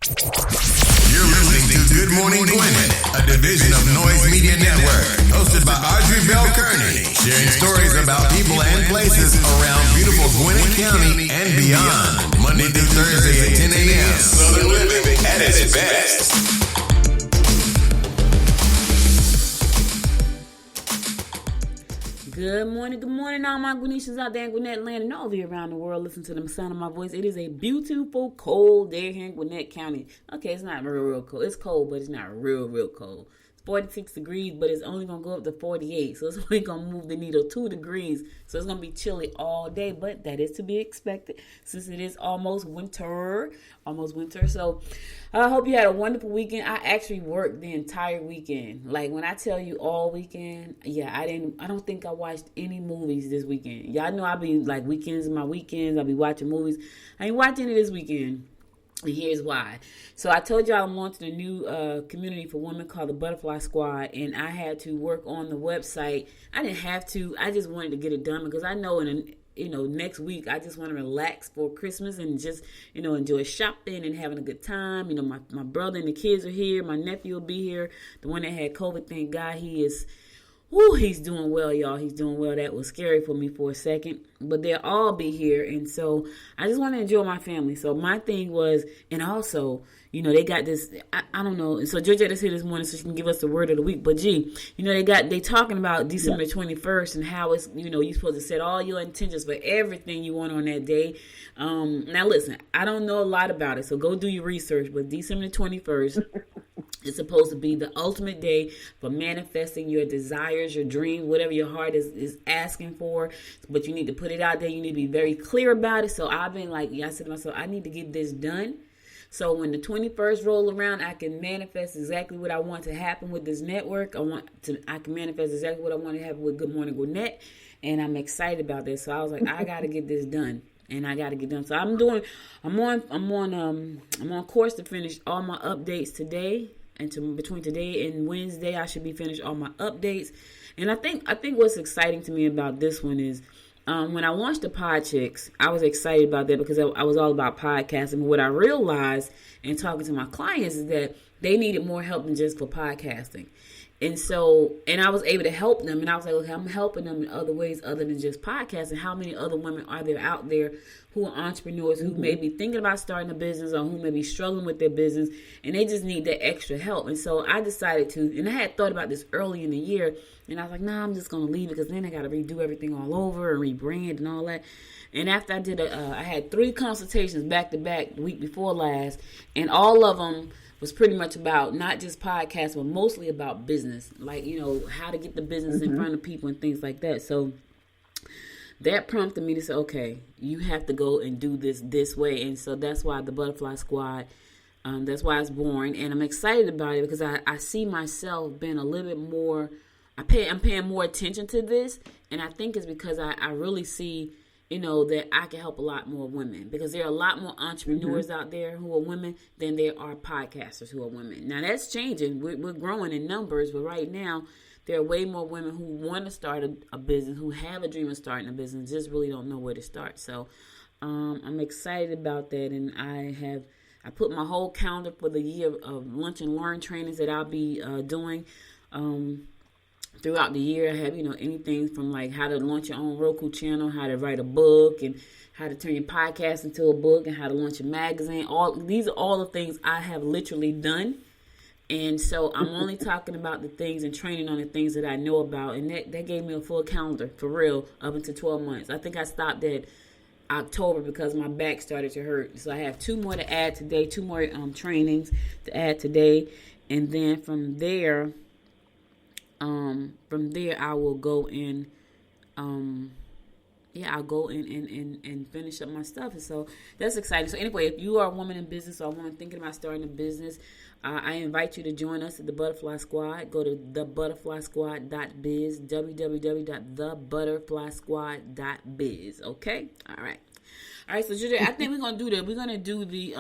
You're listening to Good Morning Gwinnett, a division of Noise Media Network, hosted by Audrey-Bell-Kearney, sharing stories about people and places around beautiful Gwinnett County and beyond. Monday through Thursday at 10 a.m. Southern living at its best. Good morning, all my Gwinnetians out there in Gwinnett land and all of you around the world. Listen to the sound of my voice. It is a beautiful, cold day here in Gwinnett County. Okay, it's not real cold. It's cold, but it's not real cold. It's 46 degrees, but it's only going to go up to 48. So it's only going to move the needle 2 degrees. So it's going to be chilly all day, but that is to be expected since it is almost winter. So I hope you had a wonderful weekend. I actually worked the entire weekend. Like when I tell you all weekend, I don't think I watched any movies this weekend. Y'all know I be like weekends. I'll be watching movies. I ain't watching it this weekend. And here's why. So I told y'all I'm launching a new community for women called the Butterfly Squad, and I had to work on the website. I didn't have to. I just wanted to get it done because I know next week I just want to relax for Christmas and just, enjoy shopping and having a good time. My brother and the kids are here. My nephew will be here. The one that had COVID, thank God he's doing well, y'all. He's doing well. That was scary for me for a second, but they'll all be here. And so I just want to enjoy my family. So my thing was, and also, they got this, I don't know. And so Georgetta's here this morning so she can give us the word of the week. But they talking about December 21st and how it's, you're supposed to set all your intentions for everything you want on that day. Now listen, I don't know a lot about it, so go do your research. But December 21st, it's supposed to be the ultimate day for manifesting your desires, your dreams, whatever your heart is asking for. But you need to put it out there. You need to be very clear about it. So I've been I said to myself, I need to get this done. So when the 21st roll around, I can manifest exactly what I want to happen with this network. I can manifest exactly what I want to happen with Good Morning Gwinnett. And I'm excited about this. So I was like, I got to get this done. And I got to get done. So I'm on course to finish all my updates today. And between today and Wednesday, I should be finished all my updates. And I think what's exciting to me about this one is when I launched the Pod Chicks, I was excited about that because I was all about podcasting. But what I realized in talking to my clients is that they needed more help than just for podcasting. And I was able to help them. And I was like, okay, I'm helping them in other ways other than just podcasting. How many other women are there out there who are entrepreneurs who may be thinking about starting a business or who may be struggling with their business and they just need that extra help? And so I decided to, and I had thought about this early in the year, and I was like, I'm just going to leave it because then I got to redo everything all over and rebrand and all that. And after I did I had 3 consultations back to back the week before last, and all of them was pretty much about not just podcasts, but mostly about business, like, how to get the business in front of people and things like that. So that prompted me to say, okay, you have to go and do this way. And so that's why the Butterfly Squad, that's why it's born. And I'm excited about it because I see myself being a little bit more, I'm paying more attention to this. And I think it's because I really see, that I can help a lot more women because there are a lot more entrepreneurs out there who are women than there are podcasters who are women. Now that's changing. We're growing in numbers, but right now there are way more women who want to start a business, who have a dream of starting a business, just really don't know where to start. So I'm excited about that, and I put my whole calendar for the year of lunch and learn trainings that I'll be doing. Throughout the year, I have, anything from like how to launch your own Roku channel, how to write a book, and how to turn your podcast into a book, and how to launch a magazine. These are all the things I have literally done. And so I'm only talking about the things and training on the things that I know about. And that gave me a full calendar, for real, up until 12 months. I think I stopped at October because my back started to hurt. So I have 2 more to add today, 2 more trainings to add today. And then from there, I will go in, I'll go in and finish up my stuff. And so that's exciting. So anyway, if you are a woman in business or a woman thinking about starting a business, I invite you to join us at the Butterfly Squad. Go to thebutterflysquad.biz, www.thebutterflysquad.biz. Okay? All right. So Judy, I think we're going to do that. We're going to do the,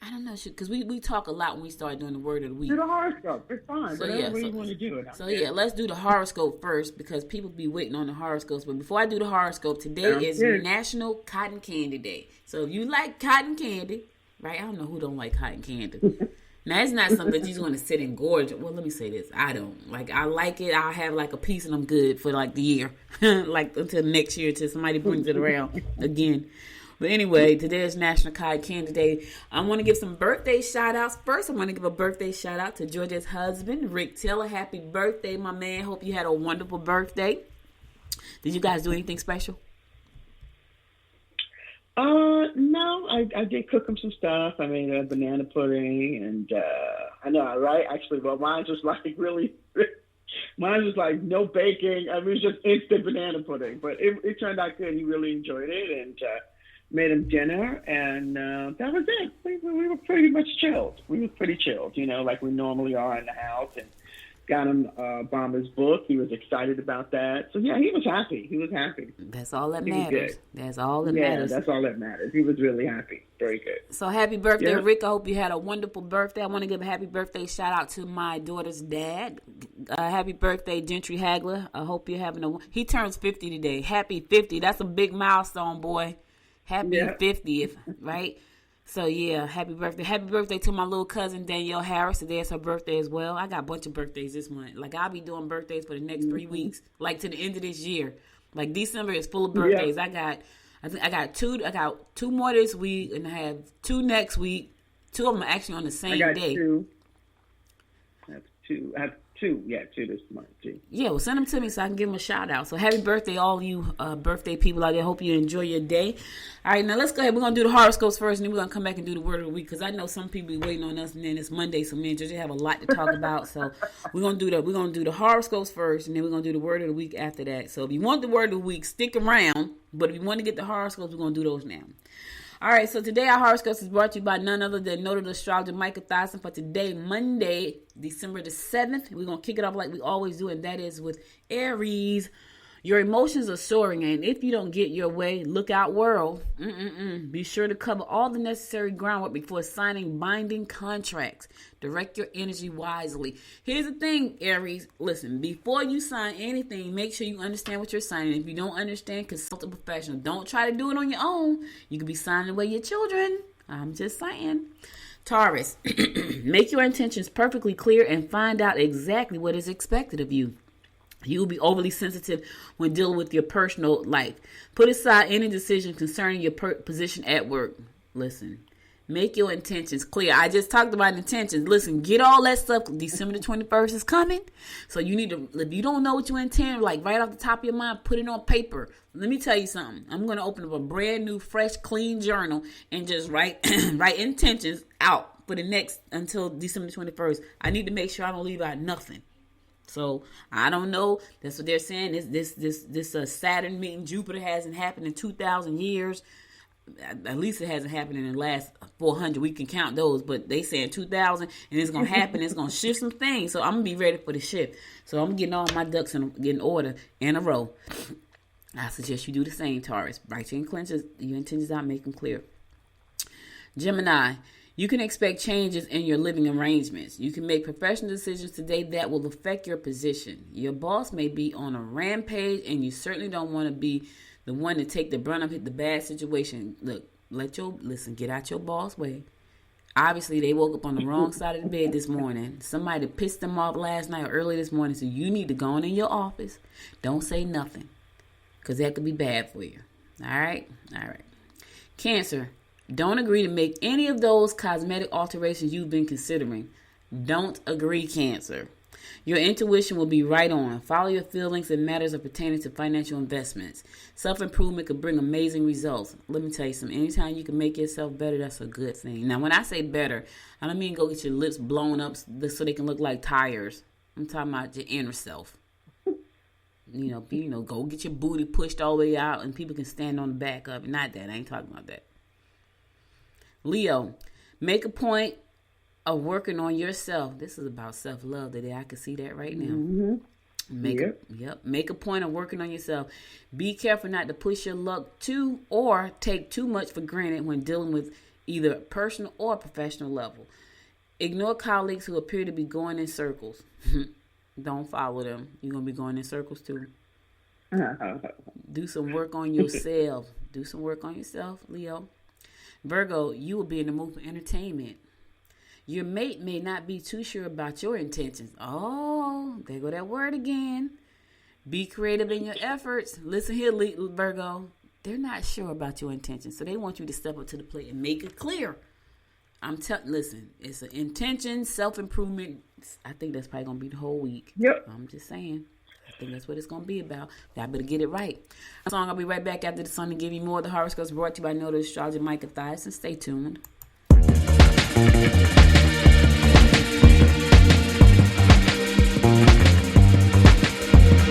I don't know, because we talk a lot when we start doing the word of the week. Do the horoscope. It's fine. So, whatever you want to do it. Let's do the horoscope first because people be waiting on the horoscopes. But before I do the horoscope, today is National Cotton Candy Day. So if you like cotton candy, right? I don't know who don't like cotton candy. Now, it's not something that you just want to sit and gorge. Well, let me say this. I don't. Like, I like it. I'll have, like, a piece and I'm good for, like, the year. Like, until next year, until somebody brings it around again. But anyway, today is National Cotton Candy Day. I want to give some birthday shout-outs. First, I want to give a birthday shout-out to Georgia's husband, Rick Taylor. Happy birthday, my man. Hope you had a wonderful birthday. Did you guys do anything special? No, I did cook him some stuff. I made a banana pudding, and I know, right? Actually, well, mine was like mine was like no baking. I mean, it was just instant banana pudding, but it turned out good. He really enjoyed it, and made him dinner, and that was it. We were pretty much chilled. We were pretty chilled, like we normally are in the house, and got him Bomber's book. He was excited about that. So, yeah, he was happy. That's all that matters. That's all that matters. Yeah, that's all that matters. He was really happy. Very good. So, happy birthday, Rick. I hope you had a wonderful birthday. I want to give a happy birthday shout-out to my daughter's dad. Happy birthday, Gentry Hagler. I hope you're having He turns 50 today. Happy 50. That's a big milestone, boy. Happy 50th, right? So, yeah, happy birthday. Happy birthday to my little cousin, Danielle Harris. Today is her birthday as well. I got a bunch of birthdays this month. Like, I'll be doing birthdays for the next 3 weeks, like to the end of this year. Like, December is full of birthdays. Yeah. I got two more this week, and I have 2 next week. 2 of them are actually on the same day. I have two this month, too. Yeah, well, send them to me so I can give them a shout out. So happy birthday, all you birthday people out there. Hope you enjoy your day. All right, now let's go ahead. We're going to do the horoscopes first, and then we're going to come back and do the word of the week, because I know some people be waiting on us, and then it's Monday, so me and Georgia have a lot to talk about. So we're going to do that. We're going to do the horoscopes first, and then we're going to do the word of the week after that. So if you want the word of the week, stick around. But if you want to get the horoscopes, we're going to do those now. All right, so today our horoscopes is brought to you by none other than noted astrologer Micah Thyssen for today, Monday, December the 7th. We're going to kick it off like we always do, and that is with Aries. Your emotions are soaring, and if you don't get your way, look out, world. Be sure to cover all the necessary groundwork before signing binding contracts. Direct your energy wisely. Here's the thing, Aries. Listen, before you sign anything, make sure you understand what you're signing. If you don't understand, consult a professional. Don't try to do it on your own. You could be signing away your children. I'm just saying. Taurus, make your intentions perfectly clear and find out exactly what is expected of you. You will be overly sensitive when dealing with your personal life. Put aside any decision concerning your position at work. Listen, make your intentions clear. I just talked about intentions. Listen, get all that stuff. December the 21st is coming. So you need to, if you don't know what you intend, like right off the top of your mind, put it on paper. Let me tell you something. I'm going to open up a brand new, fresh, clean journal and just write intentions out for the next, until December 21st. I need to make sure I don't leave out nothing. So I don't know. That's what they're saying. This Saturn meeting Jupiter hasn't happened in 2,000 years. At least it hasn't happened in the last 400. We can count those, but they saying 2,000, and it's gonna happen. It's gonna shift some things. So I'm gonna be ready for the shift. So I'm getting all my ducks in order in a row. I suggest you do the same, Taurus. Write your intentions out, make them clear. Gemini. You can expect changes in your living arrangements. You can make professional decisions today that will affect your position. Your boss may be on a rampage, and you certainly don't want to be the one to take the brunt of the bad situation. Look, get out your boss way. Obviously, they woke up on the wrong side of the bed this morning. Somebody pissed them off last night or early this morning, so you need to go on in your office. Don't say nothing, because that could be bad for you. All right? Cancer. Don't agree to make any of those cosmetic alterations you've been considering. Don't agree, Cancer. Your intuition will be right on. Follow your feelings in matters of pertaining to financial investments. Self-improvement could bring amazing results. Let me tell you something. Anytime you can make yourself better, that's a good thing. Now, when I say better, I don't mean go get your lips blown up so they can look like tires. I'm talking about your inner self. Go get your booty pushed all the way out and people can stand on the back of it. Not that. I ain't talking about that. Leo, make a point of working on yourself. This is about self-love today. I can see that right now. Make a point of working on yourself. Be careful not to push your luck too or take too much for granted when dealing with either personal or professional level. Ignore colleagues who appear to be going in circles. Don't follow them. You're going to be going in circles too. Do some work on yourself. Leo. Virgo, you will be in the mood for entertainment. Your mate may not be too sure about your intentions. Oh, there go that word again. Be creative in your efforts. Listen here, Virgo. They're not sure about your intentions, so they want you to step up to the plate and make it clear. Listen, it's an intention, self-improvement. I think that's probably going to be the whole week. Yep. I'm just saying. I think that's what it's going to be about. Y'all better get it right. Song, I'll be right back after the song to give you more of the horoscopes brought to you by Noted Astrologer Micah Thias, and stay tuned.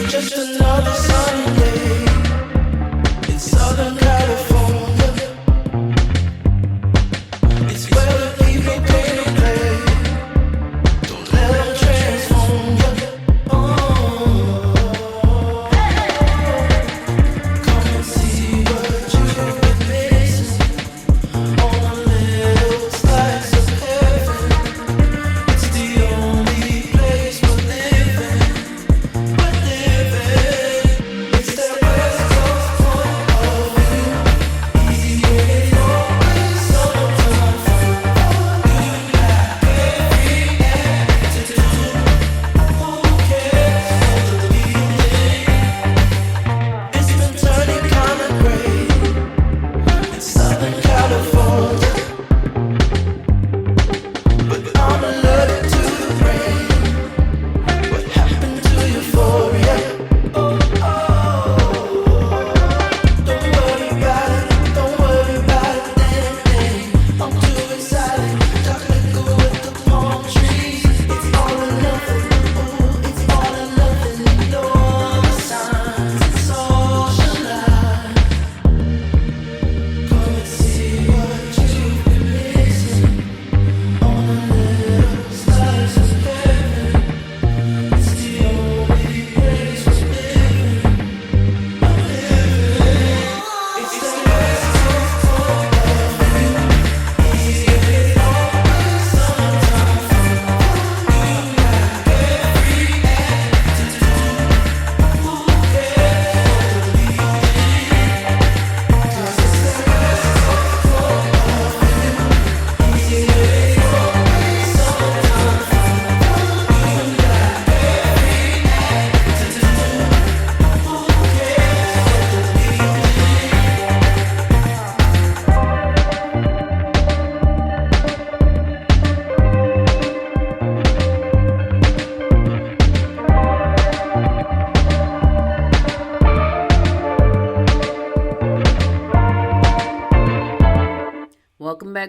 Just another sunny day in Southern California. It's where the people pay to play. Don't let them transform you. Come and see what you've been missing on a little slice of heaven. It's the only place we're living.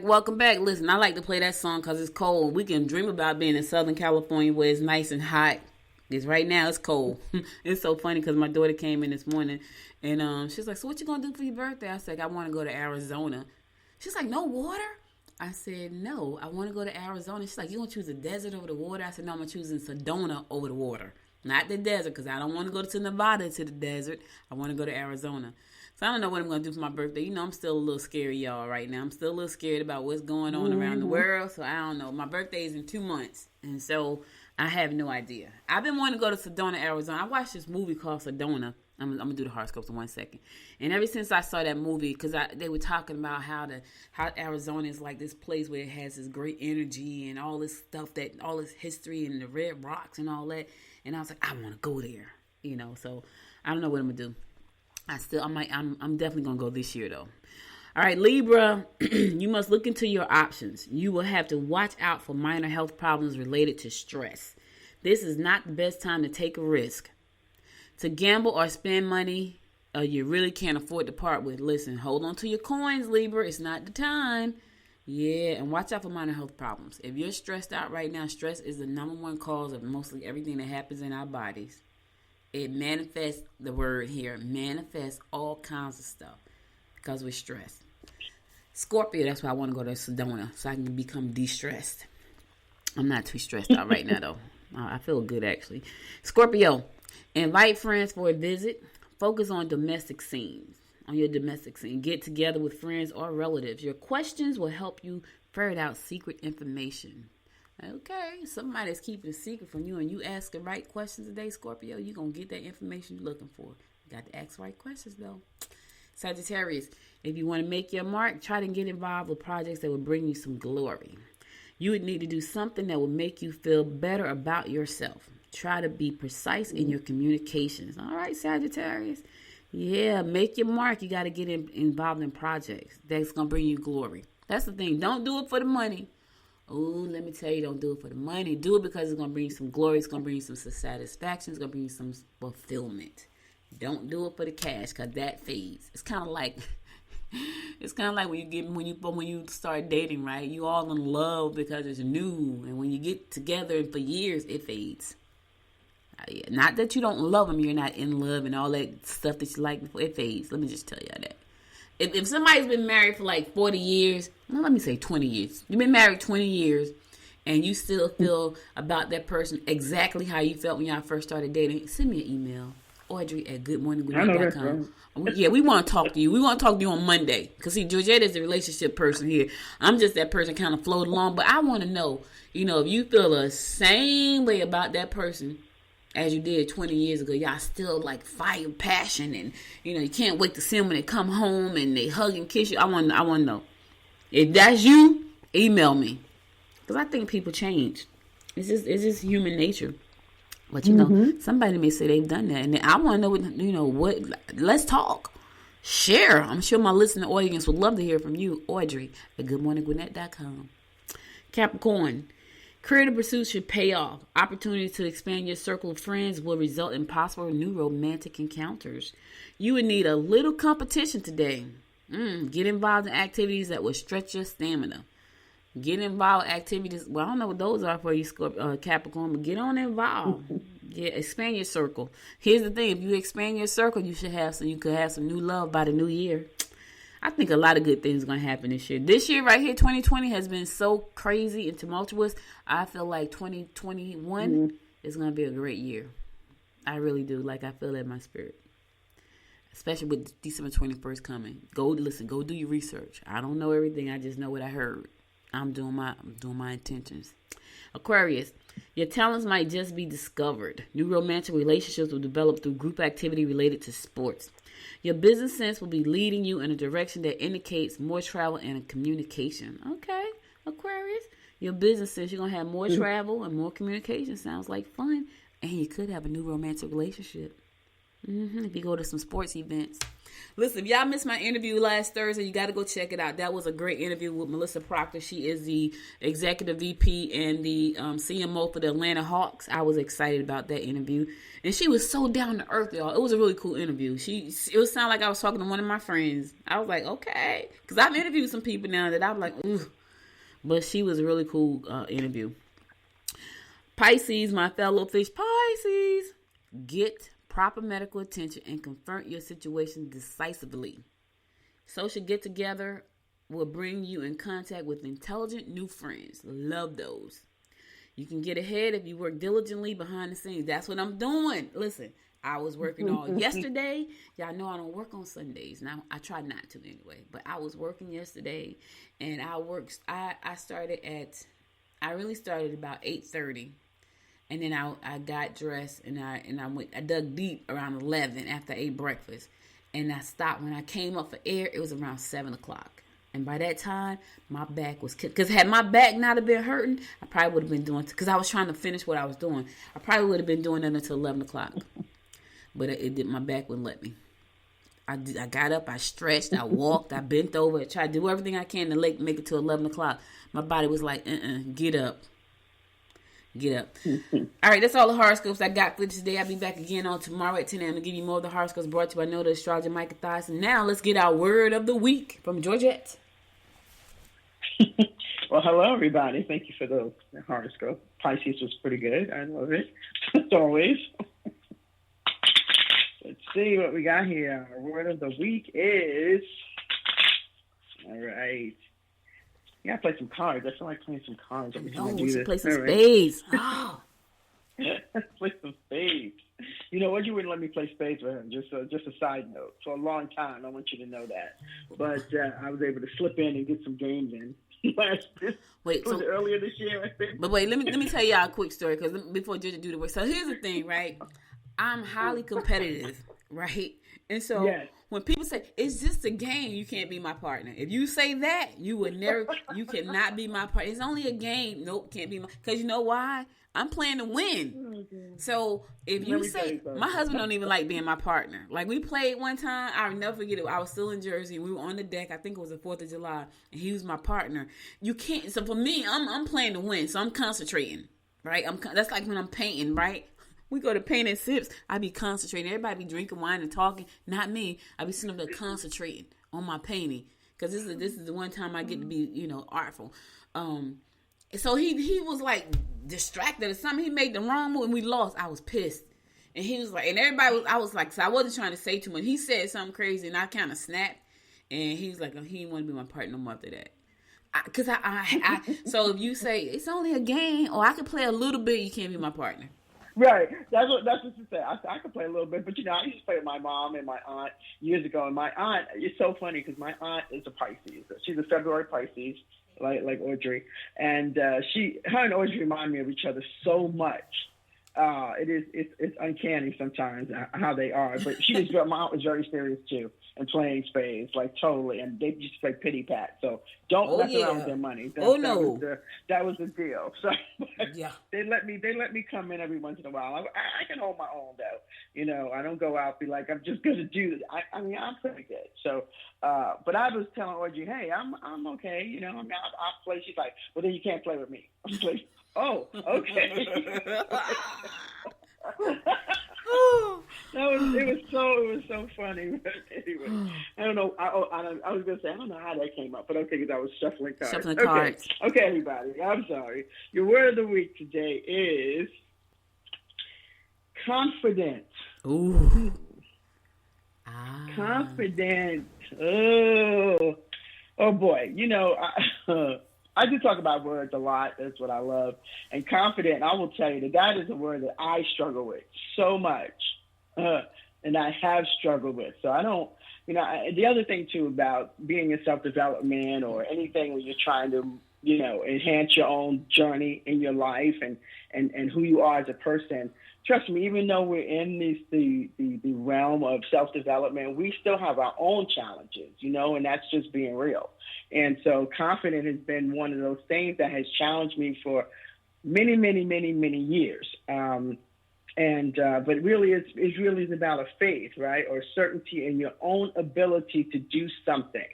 Welcome back. Listen, I like to play that song because it's cold. We can dream about being in Southern California where it's nice and hot. Because right now it's cold. It's so funny because my daughter came in this morning and she's like, so what you going to do for your birthday? I said, I want to go to Arizona. She's like, no water? I said, no, I want to go to Arizona. She's like, you going to choose the desert over the water? I said, no, I'm choosing Sedona over the water. Not the desert because I don't want to go to Nevada to the desert. I want to go to Arizona. So I don't know what I'm going to do for my birthday. You know, I'm still a little scared, y'all, right now. I'm still a little scared about what's going on around the world. So I don't know. My birthday is in 2 months. And so I have no idea. I've been wanting to go to Sedona, Arizona. I watched this movie called Sedona. I'm going to do the horoscopes in 1 second. And ever since I saw that movie, because they were talking about how Arizona is like this place where it has this great energy and all this stuff, all this history and the red rocks and all that. And I was like, I want to go there. You know, so I don't know what I'm going to do. I'm definitely going to go this year, though. All right, Libra, you must look into your options. You will have to watch out for minor health problems related to stress. This is not the best time to take a risk. To gamble or spend money you really can't afford to part with. Listen, hold on to your coins, Libra. It's not the time. Yeah, and watch out for minor health problems. If you're stressed out right now, stress is the #1 cause of mostly everything that happens in our bodies. It manifests, the word here, manifests all kinds of stuff because we're stressed. Scorpio, that's why I want to go to Sedona so I can become de-stressed. I'm not too stressed out right now, though. I feel good, actually. Scorpio, invite friends for a visit. Focus on domestic scenes, on your domestic scene. Get together with friends or relatives. Your questions will help you ferret out secret information. Okay, somebody's keeping a secret from you and you ask the right questions today, Scorpio, you're going to get that information you're looking for. You got to ask the right questions, though. Sagittarius, if you want to make your mark, try to get involved with projects that will bring you some glory. You would need to do something that will make you feel better about yourself. Try to be precise in your communications. All right, Sagittarius. Yeah, make your mark. You got to get involved in projects that's going to bring you glory. That's the thing. Don't do it for the money. Oh, let me tell you, don't do it for the money. Do it because it's going to bring you some glory. It's going to bring you some satisfaction. It's going to bring you some fulfillment. Don't do it for the cash because that fades. It's kind of like when you start dating, right? You all in love because it's new, and when you get together for years, it fades. Not that you don't love them, you're not in love and all that stuff that you like before it fades. Let me just tell y'all that. If somebody's been married for like 40 years, well, let me say 20 years. You've been married 20 years and you still feel about that person exactly how you felt when y'all first started dating, send me an email. Audrey@goodmorninggwinnett.com. Yeah, we want to talk to you. We want to talk to you on Monday. Because, see, Georgette is the relationship person here. I'm just that person kind of float along. But I want to know, if you feel the same way about that person as you did 20 years ago, y'all still like fire, passion, and you can't wait to see them when they come home and they hug and kiss you. I want to know. If that's you, email me, because I think people change. It's just human nature. But somebody may say they've done that, and I want to know what. Let's talk. Share. I'm sure my listening audience would love to hear from you, Audrey@goodmorninggwinnett.com. Capricorn. Creative pursuits should pay off. Opportunities to expand your circle of friends will result in possible new romantic encounters. You would need a little competition today. Get involved in activities that will stretch your stamina. Get involved in activities. Well, I don't know what those are for you, Capricorn, but get on involved. Expand your circle. Here's the thing: if you expand your circle, you could have some new love by the new year. I think a lot of good things are going to happen this year. This year right here, 2020, has been so crazy and tumultuous. I feel like 2021 is going to be a great year. I really do. Like, I feel that in my spirit. Especially with December 21st coming. Go do your research. I don't know everything. I just know what I heard. I'm doing my intentions. Aquarius, your talents might just be discovered. New romantic relationships will develop through group activity related to sports. Your business sense will be leading you in a direction that indicates more travel and communication. Okay, Aquarius. Your business sense, you're going to have more travel and more communication. Sounds like fun. And you could have a new romantic relationship. If you go to some sports events. Listen, if y'all missed my interview last Thursday, you got to go check it out. That was a great interview with Melissa Proctor. She is the executive VP and the CMO for the Atlanta Hawks. I was excited about that interview. And she was so down to earth, y'all. It was a really cool interview. It would sound like I was talking to one of my friends. I was like, okay. Because I've interviewed some people now that I'm like, ugh. But she was a really cool interview. Pisces, my fellow fish. Pisces, get proper medical attention and confront your situation decisively. Social get-together will bring you in contact with intelligent new friends. Love those. You can get ahead if you work diligently behind the scenes. That's what I'm doing. Listen, I was working all yesterday. Y'all know I don't work on Sundays. Now, I try not to anyway. But I was working yesterday, and I really started about 8:30. And then I got dressed and I dug deep around 11 after I ate breakfast. And I stopped. When I came up for air, it was around 7 o'clock. And by that time, my back was, because had my back not have been hurting, I probably would have been doing, because I was trying to finish what I was doing. I probably would have been doing that until 11 o'clock. But my back wouldn't let me. I got up, I stretched, I walked, I bent over, I tried to do everything I can to make it to 11 o'clock. My body was like, get up. Get up. All right, that's all the horoscopes I got for today. I'll be back again on tomorrow at 10 a.m. to give you more of the horoscopes brought to you by Know the Astrologer Micah Thyssen. Now, let's get our word of the week from Georgette. Well, hello, everybody. Thank you for the horoscope. Pisces was pretty good. I love it, as always. Let's see what we got here. Our word of the week is, all right. You gotta play some cards. I feel like playing some cards every time I do this. Play some spades. Oh. Play some spades. You know what? You wouldn't let me play spades with him. Just a side note. For a long time, I want you to know that. But I was able to slip in and get some games in. Earlier this year, I think. But wait, let me tell y'all a quick story before Georgia do the work. So here's the thing, right? I'm highly competitive, right? And so when people say, it's just a game, you can't be my partner. If you say that, you cannot be my partner. It's only a game. Nope, can't be because you know why? I'm playing to win. So if you say, my husband don't even like being my partner. Like we played one time, I'll never forget it. I was still in Jersey. We were on the deck. I think it was the 4th of July, and he was my partner. You can't. So for me, I'm playing to win. So I'm concentrating, right? That's like when I'm painting, right? We go to paint and sips. I be concentrating. Everybody be drinking wine and talking. Not me. I be sitting up there concentrating on my painting because this is the one time I get to be artful. So he was like distracted or something. He made the wrong move and we lost. I was pissed. And he was like, and everybody was. I was like, so I wasn't trying to say too much. He said something crazy and I kind of snapped. And he was like, oh, he didn't want to be my partner no more after that. Because so if you say it's only a game or I can play a little bit, you can't be my partner. Right. That's what you said. I could play a little bit, but I used to play with my mom and my aunt years ago. And my aunt, it's so funny because my aunt is a Pisces. She's a February Pisces, like Audrey, and her and Audrey remind me of each other so much. It's uncanny sometimes how they are. But my aunt was very serious too and playing spades, like totally. And they used to play pity pat. So don't mess around with their money. That was the deal. So they let me come in every once in a while. I can hold my own though. I don't go out and be like I'm just gonna do this. I mean I'm pretty good. So but I was telling Audrey, hey, I'm okay. I'll play. She's like, well then you can't play with me. I'm like, oh, okay. It was so funny. But anyway, I don't know. I was gonna say I don't know how that came up, but okay, because I was shuffling cards. Okay, everybody. I'm sorry. Your word of the week today is confident. Ooh. Confident. Oh boy. I do talk about words a lot. That's what I love. And confident, I will tell you that is a word that I struggle with so much. And I have struggled with. So I don't, the other thing too about being in self-development or anything where you're trying to, enhance your own journey in your life and who you are as a person. Trust me, even though we're in the realm of self-development, we still have our own challenges, and that's just being real. And so confidence has been one of those things that has challenged me for many, many, many, many years. But really, it's really about a faith, right? Or certainty in your own ability to do something.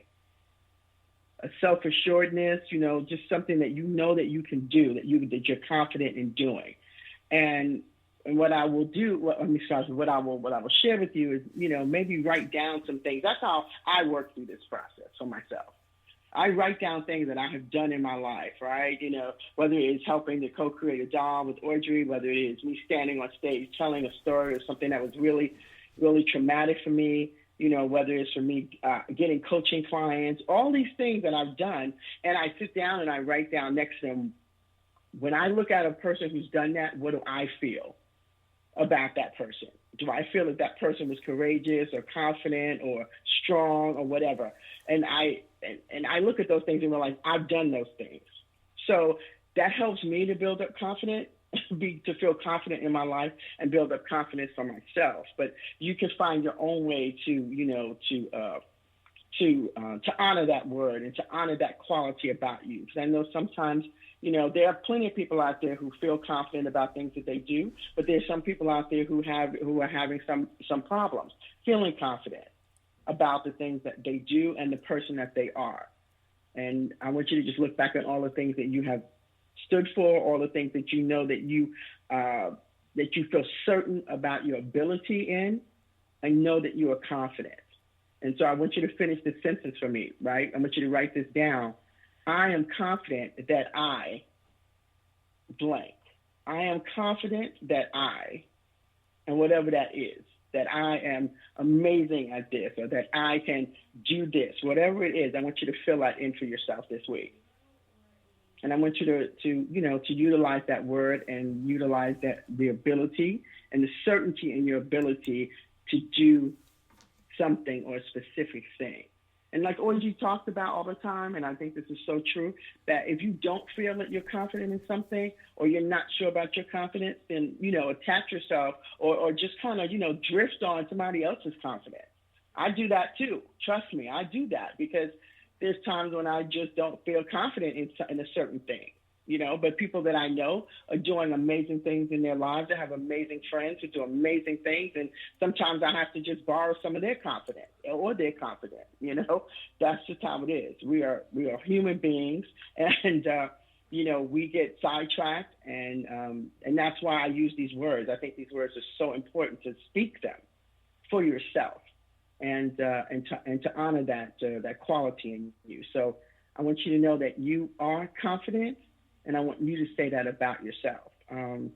A self-assuredness, just something that that you can do, that you're confident in doing. And what I will do, what I will share with you is, maybe write down some things. That's how I work through this process for myself. I write down things that I have done in my life, right? Whether it's helping to co-create a doll with Audrey, whether it is me standing on stage telling a story or something that was really, really traumatic for me, whether it's for me getting coaching clients, all these things that I've done, and I sit down and I write down next to them, when I look at a person who's done that, what do I feel about that person? Do I feel that person was courageous or confident or strong or whatever? And I look at those things and realize I've done those things. So that helps me to build up confidence, to feel confident in my life and build up confidence for myself. But you can find your own way to honor that word and to honor that quality about you. Because I know sometimes, there are plenty of people out there who feel confident about things that they do, but there's some people out there who are having some problems feeling confident about the things that they do and the person that they are. And I want you to just look back at all the things that you have stood for, all the things that that you feel certain about your ability in, and know that you are confident. And so I want you to finish this sentence for me, right? I want you to write this down. I am confident that I blank. I am confident that and whatever that is, that I am amazing at this, or that I can do this, whatever it is, I want you to fill that in for yourself this week. And I want you to utilize that word and utilize the ability and the certainty in your ability to do something or a specific thing. And like Audrey talked about all the time, and I think this is so true, that if you don't feel that you're confident in something or you're not sure about your confidence, then, attach yourself or just kind of, drift on somebody else's confidence. I do that too. Trust me, I do that because there's times when I just don't feel confident in a certain thing, but people that I know are doing amazing things in their lives. They have amazing friends who do amazing things. And sometimes I have to just borrow some of their confidence or their confidence, That's just how it is. We are human beings and, we get sidetracked and that's why I use these words. I think these words are so important to speak them for yourself and to honor that quality in you. So I want you to know that you are confident, and I want you to say that about yourself. And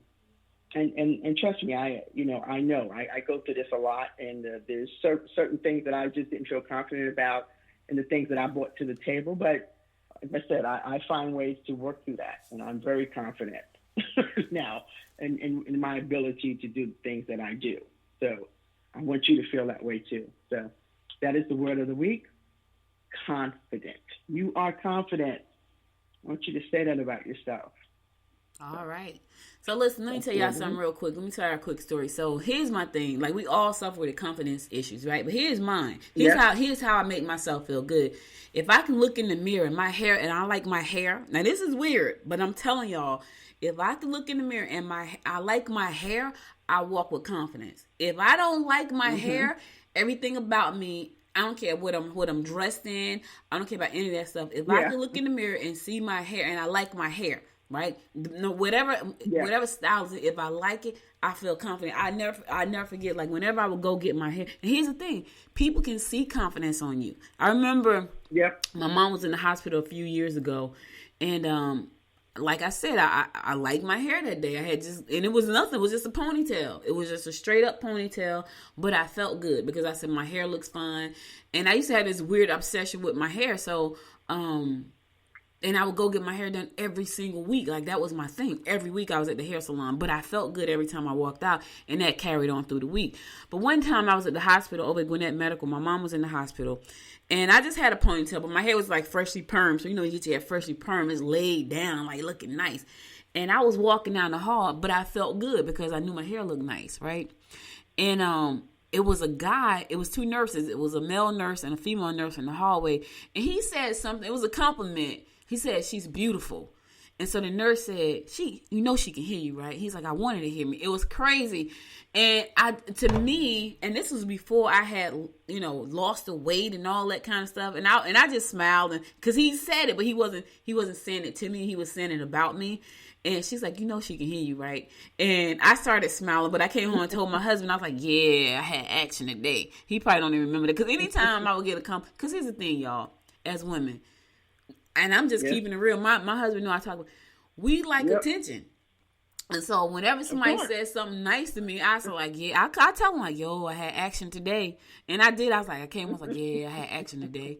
trust me, I know I go through this a lot, and there's certain things that I just didn't feel confident about, and the things that I brought to the table. But like I said, I find ways to work through that, and I'm very confident now in my ability to do the things that I do. So I want you to feel that way too. So that is the word of the week, confident. You are confident. I want you to say that about yourself. All right. So listen, let me tell y'all something real quick. Let me tell you a quick story. So here's my thing. Like, we all suffer with confidence issues, right? But here's mine. Here's how I make myself feel good. If I can look in the mirror, my hair, and I like my hair. Now this is weird, but I'm telling y'all, if I can look in the mirror and I like my hair, I walk with confidence. If I don't like my hair, everything about me, I don't care what I'm dressed in. I don't care about any of that stuff. If I can look in the mirror and see my hair and I like my hair, right? No, whatever style is it, if I like it, I feel confident. I never forget, like, whenever I would go get my hair. And here's the thing, people can see confidence on you. I remember my mom was in the hospital a few years ago, and like I said, I liked my hair that day. And it was nothing. It was just a ponytail. It was just a straight up ponytail, but I felt good because I said my hair looks fine. And I used to have this weird obsession with my hair. So, and I would go get my hair done every single week. Like, that was my thing. Every week I was at the hair salon, but I felt good every time I walked out, and that carried on through the week. But one time I was at the hospital over at Gwinnett Medical. My mom was in the hospital, and I just had a ponytail, but my hair was like freshly permed. So, you get your hair freshly permed. It's laid down, like looking nice. And I was walking down the hall, but I felt good because I knew my hair looked nice, right? And it was a guy, it was two nurses. It was a male nurse and a female nurse in the hallway. And he said something, it was a compliment. He said, "She's beautiful." And so the nurse said, she can hear you, right? He's like, "I wanted to hear me." It was crazy. And to me, and this was before I had, lost the weight and all that kind of stuff. And I just smiled, and because he said it, but he wasn't saying it to me. He was saying it about me. And she's like, "She can hear you, right?" And I started smiling, but I came home and told my husband, I was like, "Yeah, I had action today." He probably don't even remember that. Because anytime I would get a compliment, because here's the thing, y'all, as women, and I'm just keeping it real. My husband know I talk about, we like attention. And so whenever somebody says something nice to me, I was like, I tell them, like, "Yo, I had action today." And I did. I was like, I came, I was like, "Yeah, I had action today."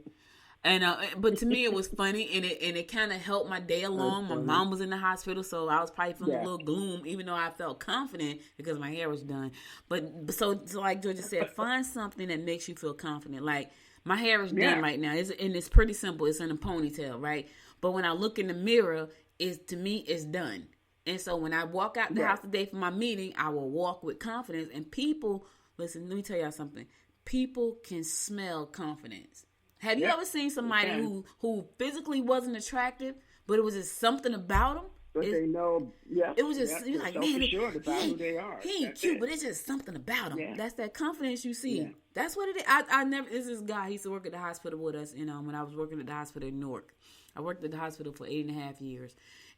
And but to me, it was funny, and it kind of helped my day along. My mom was in the hospital, so I was probably feeling a little gloom, even though I felt confident because my hair was done. But so like Georgia said, find something that makes you feel confident. Like, my hair is done right now, and it's pretty simple. It's in a ponytail, right? But when I look in the mirror, to me, it's done. And so when I walk out the house today for my meeting, I will walk with confidence. And people, listen, let me tell y'all something. People can smell confidence. Have you ever seen somebody who physically wasn't attractive, but it was just something about them? But they know, it was just, you're like, man, about who they are. He ain't cute, but it's just something about him. Yeah. That's that confidence you see. Yeah. That's what it is. I never, this guy, he used to work at the hospital with us, when I was working at the hospital in Newark. I worked at the hospital for 8.5 years.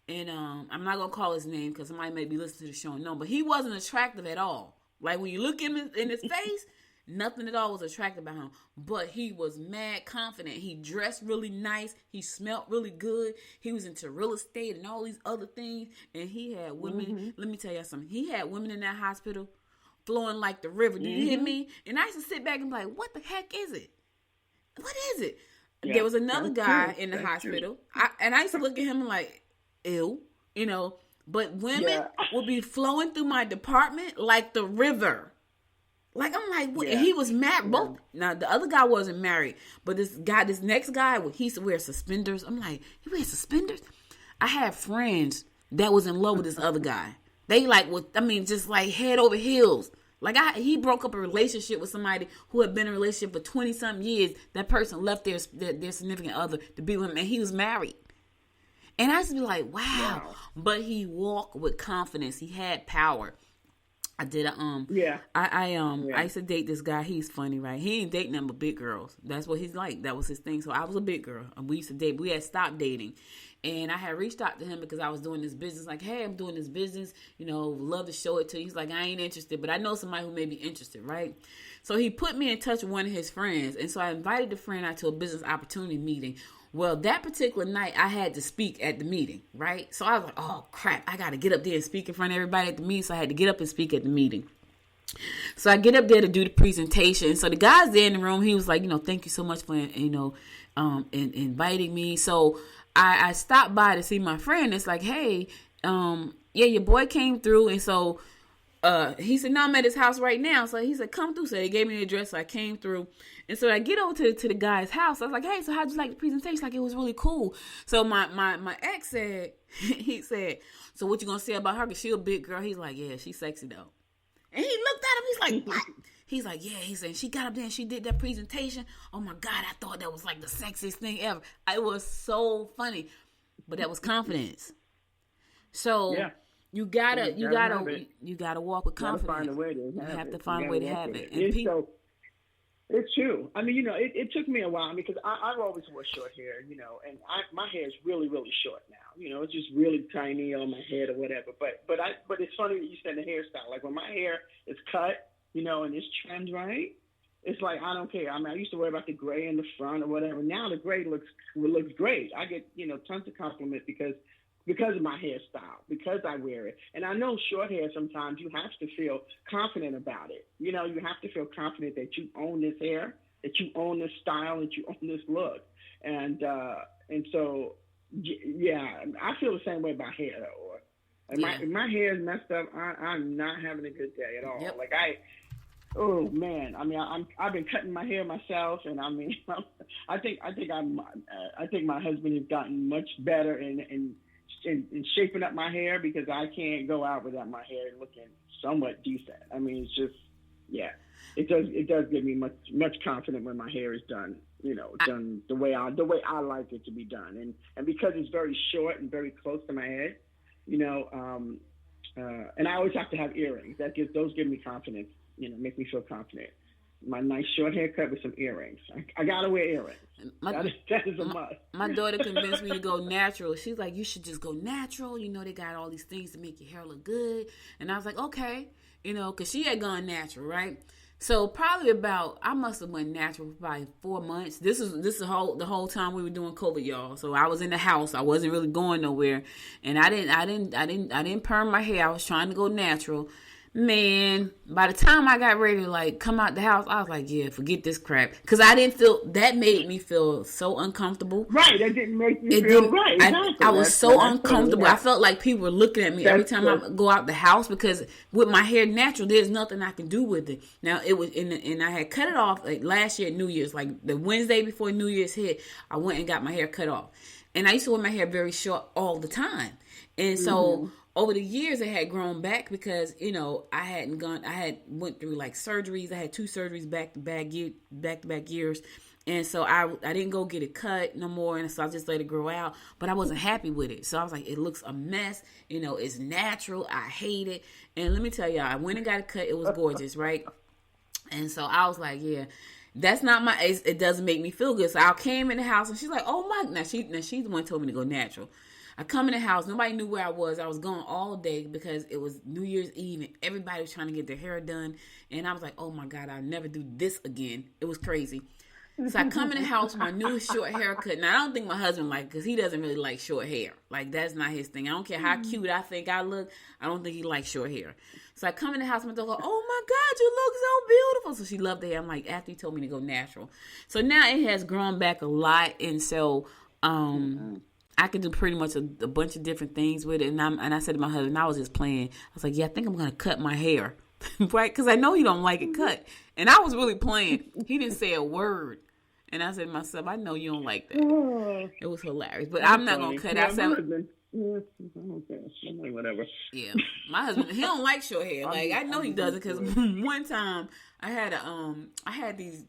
And I'm not going to call his name because somebody may be listening to the show and know, but he wasn't attractive at all. Like, when you look him in his face, nothing at all was attractive about him, but he was mad confident. He dressed really nice. He smelled really good. He was into real estate and all these other things. And he had women. Let me tell you something. He had women in that hospital flowing like the river. Do you hear me? And I used to sit back and be like, what the heck is it? What is it? Yeah, there was another guy in the hospital. I used to look at him like, ew, but women would be flowing through my department like the river. Like, I'm like, what? And he was married. Both. Now, the other guy wasn't married, but this next guy, he used to wear suspenders. I'm like, you wear suspenders? I had friends that was in love with this other guy. They just like head over heels. Like he broke up a relationship with somebody who had been in a relationship for 20-something years. That person left their significant other to be with him, and he was married. And I used to be like, wow. But he walked with confidence. He had power. I did I used to date this guy. He's funny, right? He ain't dating nothing but big girls. That's what he's like. That was his thing. So I was a big girl. And we used to date. We had stopped dating. And I had reached out to him because I was doing this business. Like, hey, I'm doing this business. You know, love to show it to you. He's like, I ain't interested, but I know somebody who may be interested, right? So he put me in touch with one of his friends. And so I invited the friend out to a business opportunity meeting. Well, that particular night, I had to speak at the meeting, right? So I was like, oh, crap, I got to get up there and speak in front of everybody at the meeting. So I had to get up and speak at the meeting. So I get up there to do the presentation. So the guy's there in the room. He was like, thank you so much for, inviting me. So I stopped by to see my friend. It's like, hey, your boy came through. And so he said, no, I'm at his house right now. So he said, come through. So he gave me the address. So I came through. And so I get over to the guy's house. I was like, hey, so how'd you like the presentation? Like, it was really cool. So my ex said, he said, so what you going to say about her? Because she a big girl. He's like, yeah, she's sexy though. And he looked at him. He's like, what? He's like, yeah. He said, she got up there and she did that presentation. Oh my God, I thought that was like the sexiest thing ever. It was so funny. But that was confidence. So you gotta walk with confidence. Find a way to you have have it. to find a way to have it. And it's true. I mean, it took me a while because I've always wore short hair, and my hair is really, really short now. It's just really tiny on my head or whatever. But it's funny that you said the hairstyle. Like when my hair is cut, and it's trimmed right, it's like I don't care. I mean, I used to worry about the gray in the front or whatever. Now the gray looks great. I get tons of compliments because of my hairstyle, because I wear it. And I know short hair sometimes you have to feel confident about it. You have to feel confident that you own this hair, that you own this style, that you own this look. And so, yeah, I feel the same way about hair, though. If my hair is messed up, I'm not having a good day at all. Yep. Like oh man, I mean, I've been cutting my hair myself, and I mean, I think my husband has gotten much better in shaping up my hair because I can't go out without my hair looking somewhat decent. I mean, it's just, it does give me much confidence when my hair is done, done the way I like it to be done. And because it's very short and very close to my head, and I always have to have earrings. Those give me confidence, make me feel confident. My nice short haircut with some earrings. I gotta wear earrings. That is a must. My daughter convinced me to go natural. She's like, you should just go natural. They got all these things to make your hair look good. And I was like, okay, because she had gone natural, right? So probably I must have went natural for probably 4 months. This is the whole time we were doing COVID, y'all. So I was in the house. I wasn't really going nowhere, and I didn't perm my hair. I was trying to go natural. Man, by the time I got ready to come out the house, I was like, yeah, forget this crap. Because I didn't that made me feel so uncomfortable. Right, that didn't make you feel right. Exactly. I was so uncomfortable. I felt like people were looking at me every time I go out the house because with my hair natural, there's nothing I can do with it. Now, it was, and I had cut it off last year at New Year's, the Wednesday before New Year's hit, I went and got my hair cut off. And I used to wear my hair very short all the time. And so over the years, it had grown back because, I had went through surgeries. I had 2 surgeries back to back years. And so I didn't go get it cut no more. And so I just let it grow out. But I wasn't happy with it. So I was like, it looks a mess. It's natural. I hate it. And let me tell y'all, I went and got it cut. It was gorgeous, right? And so I was like, yeah. That's not my, it doesn't make me feel good. So I came in the house and she's like, oh my, now she's the one who told me to go natural. I come in the house, nobody knew where I was. I was gone all day because it was New Year's Eve and everybody was trying to get their hair done. And I was like, oh my God, I'll never do this again. It was crazy. So I come in the house, my new short haircut. Now, I don't think my husband likes it because he doesn't really like short hair. That's not his thing. I don't care how cute I think I look. I don't think he likes short hair. So I come in the house, my daughter goes, oh my God, you look so beautiful. So she loved the hair. I'm like, after he told me to go natural. So now it has grown back a lot. And so, I could do pretty much a bunch of different things with it. And I said to my husband, I was just playing. I was like, yeah, I think I'm going to cut my hair. Right? Because I know he don't like it cut. And I was really playing. He didn't say a word. And I said to myself, I know you don't like that. It was hilarious. But I'm not going to cut it. I said, Yeah, okay, I'm like, whatever. Yeah, my husband, he don't like short hair. Like I know he doesn't because one time I had these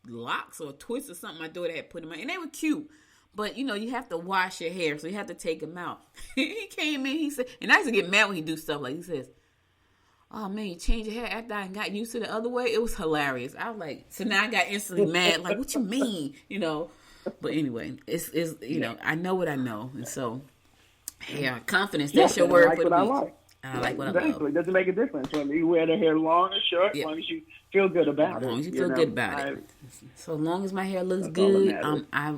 locks or twists or something my daughter had put in my, and they were cute. But you know you have to wash your hair, so you have to take them out. He came in, he said, and I used to get mad when he do stuff like he says, "Oh man, you changed your hair after I got used to the other way." It was hilarious. I was like, so now I got instantly mad. Like, what you mean? You know. But anyway, it's you know I know what I know, and so. Yeah, confidence. That's your word for the week. I like what I love. Exactly. It doesn't make a difference whether you wear the hair long or short, as long as you feel good about it. As long as you feel good about it. So as long as my hair looks good, I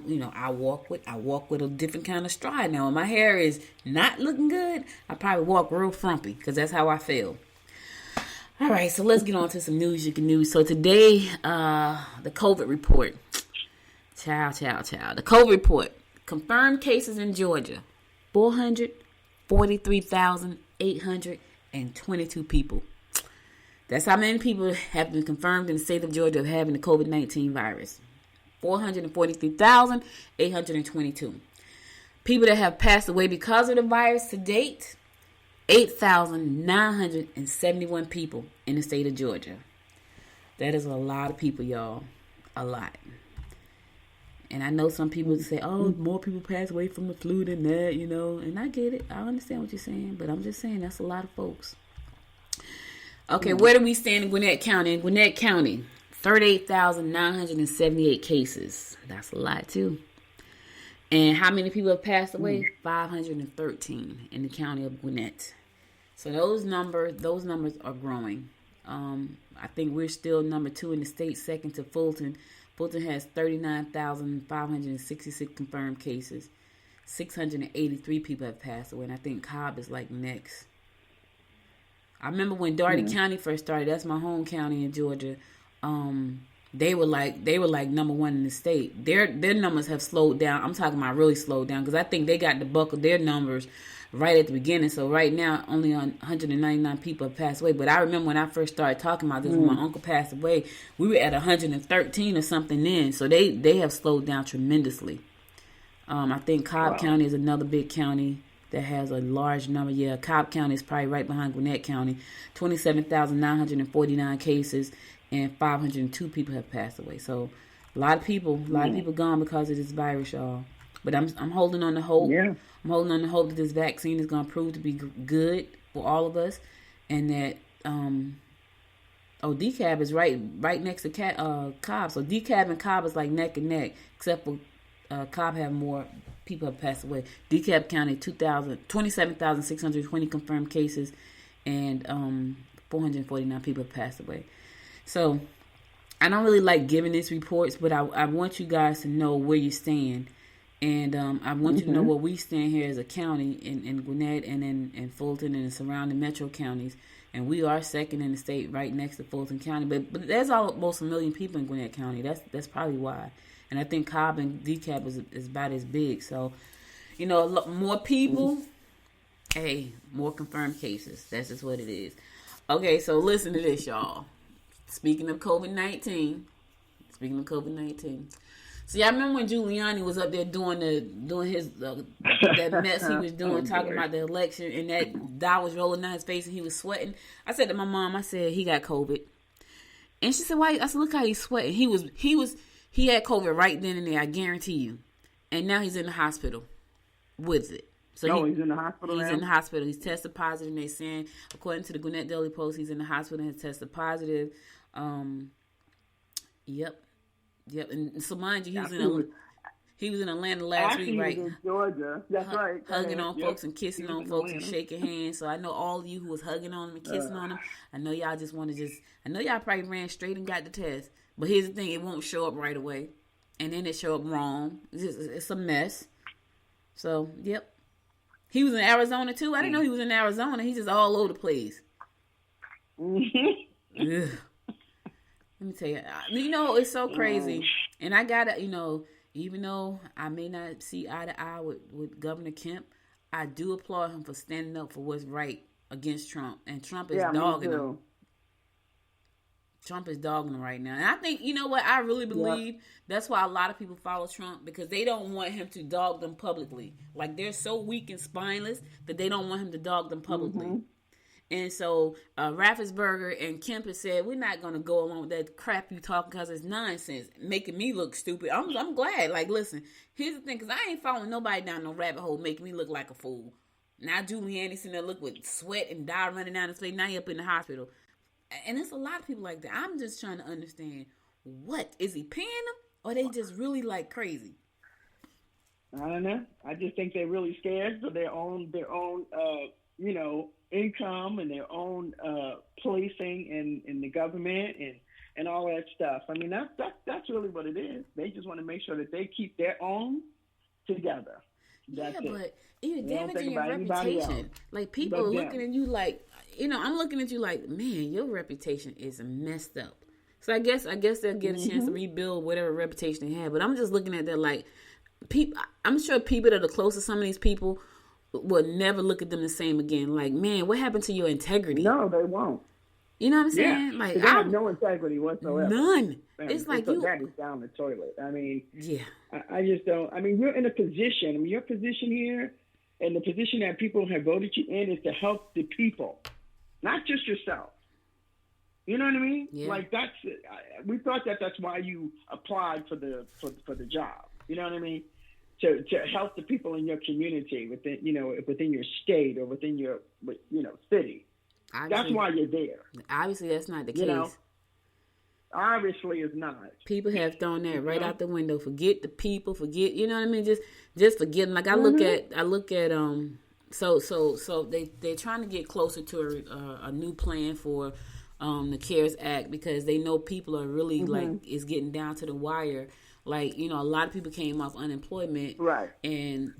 walk with a different kind of stride now. When my hair is not looking good, I probably walk real frumpy because that's how I feel. All right, so let's get on to some news you can use. So today, the COVID report. Child. The COVID report. Confirmed cases in Georgia. 443,822 people. That's how many people have been confirmed in the state of Georgia of having the COVID-19 virus. 443,822. People that have passed away because of the virus to date, 8,971 people in the state of Georgia. That is a lot of people, y'all. A lot. And I know some people say, oh, more people pass away from the flu than that, you know. And I get it. I understand what you're saying. But I'm just saying that's a lot of folks. Okay, where do we stand in Gwinnett County? In Gwinnett County, 38,978 cases. That's a lot, too. And how many people have passed away? 513 in the county of Gwinnett. So those numbers are growing. I think we're still number 2 in the state, second to Fulton. Fulton has 39,566 confirmed cases. 683 people have passed away, and I think Cobb is like next. I remember when Dougherty County first started. That's my home county in Georgia. They were like number 1 in the state. Their numbers have slowed down. I'm talking about really slowed down because I think they got the bulk of their numbers right at the beginning. So right now, only 199 people have passed away. But I remember when I first started talking about this, when my uncle passed away, we were at 113 or something then. So they have slowed down tremendously. I think Cobb County is another big county that has a large number. Yeah, Cobb County is probably right behind Gwinnett County. 27,949 cases and 502 people have passed away. So a lot of people gone because of this virus, y'all. But I'm holding on to hope. Yeah. I'm holding on to hope that this vaccine is going to prove to be good for all of us, and that DeKalb is right next to Cobb. So DeKalb and Cobb is like neck and neck, except for Cobb have more people have passed away. DeKalb County 27,620 confirmed cases, and 449 people have passed away. So I don't really like giving these reports, but I want you guys to know where you stand. And I want you to know where we stand here as a county in Gwinnett and in Fulton and the surrounding metro counties. And we are second in the state right next to Fulton County. But there's almost 1 million people in Gwinnett County. That's probably why. And I think Cobb and DeKalb is about as big. So, you know, more people, more confirmed cases. That's just what it is. Okay, so listen to this, y'all. Speaking of COVID-19. So y'all remember when Giuliani was up there doing his that mess he was doing, talking about the election, and that dot was rolling down his face and he was sweating? I said to my mom, I said, he got COVID. And she said, why? I said, look how he's sweating. He had COVID right then and there, I guarantee you. And now he's in the hospital with it. So he's in the hospital now? He's in the hospital. He's tested positive, and they're saying, according to the Gwinnett Daily Post, he's in the hospital and has tested positive. Yep, and so mind you, he was in Atlanta last week, right? He was in Georgia. That's right. Hugging on folks and kissing on folks and shaking hands. So I know all of you who was hugging on him and kissing on him. I know y'all I know y'all probably ran straight and got the test. But here's the thing, it won't show up right away. And then it show up wrong. It's a mess. So, yep. He was in Arizona too. I didn't know he was in Arizona. He's just all over the place. Ugh. Let me tell you, you know, it's so crazy. And I gotta, you know, even though I may not see eye to eye with Governor Kemp, I do applaud him for standing up for what's right against Trump. And Trump is dogging him. Trump is dogging him right now. And I think, you know what, I really believe that's why a lot of people follow Trump, because they don't want him to dog them publicly. Like, they're so weak and spineless that they don't want him to dog them publicly. And so Raffensperger and Kemp has said, we're not going to go along with that crap you talking because it's nonsense, making me look stupid. I'm glad. Like, listen, here's the thing, because I ain't following nobody down no rabbit hole making me look like a fool. Now Giuliani sitting there look with sweat and dye running down his face. Now he up in the hospital. And there's a lot of people like that. I'm just trying to understand, what is he paying them, or are they just really like crazy? I don't know. I just think they're really scared for their own income and their own policing in the government and all that stuff. I mean, that's really what it is. They just want to make sure that they keep their own together. That's but you're damaging your else. reputation. Like, people are looking at you like, I'm looking at you like, man, your reputation is messed up. So I guess they'll get a chance to rebuild whatever reputation they have. But I'm just looking at that like, people. I'm sure people that are close to some of these people will never look at them the same again. Like, man, what happened to your integrity? No, they won't. You know what I'm saying? Yeah, like, they have no integrity whatsoever. None. Man, it's like that is down the toilet. I mean, yeah. I just don't. I mean, you're in a position. I mean, your position here, and the position that people have voted you in, is to help the people, not just yourself. You know what I mean? Yeah. Like, we thought that's why you applied for the job. You know what I mean? To help the people in your community, within your state or within your city. Obviously, that's why you're there. Obviously, that's not the case. Obviously, it's not. People have thrown that right out the window. Forget the people. Forget. You know what I mean? Just forget them. Like, I look at. So they're trying to get closer to a new plan for the CARES Act, because they know people are really like, it's getting down to the wire. Like, a lot of people came off unemployment in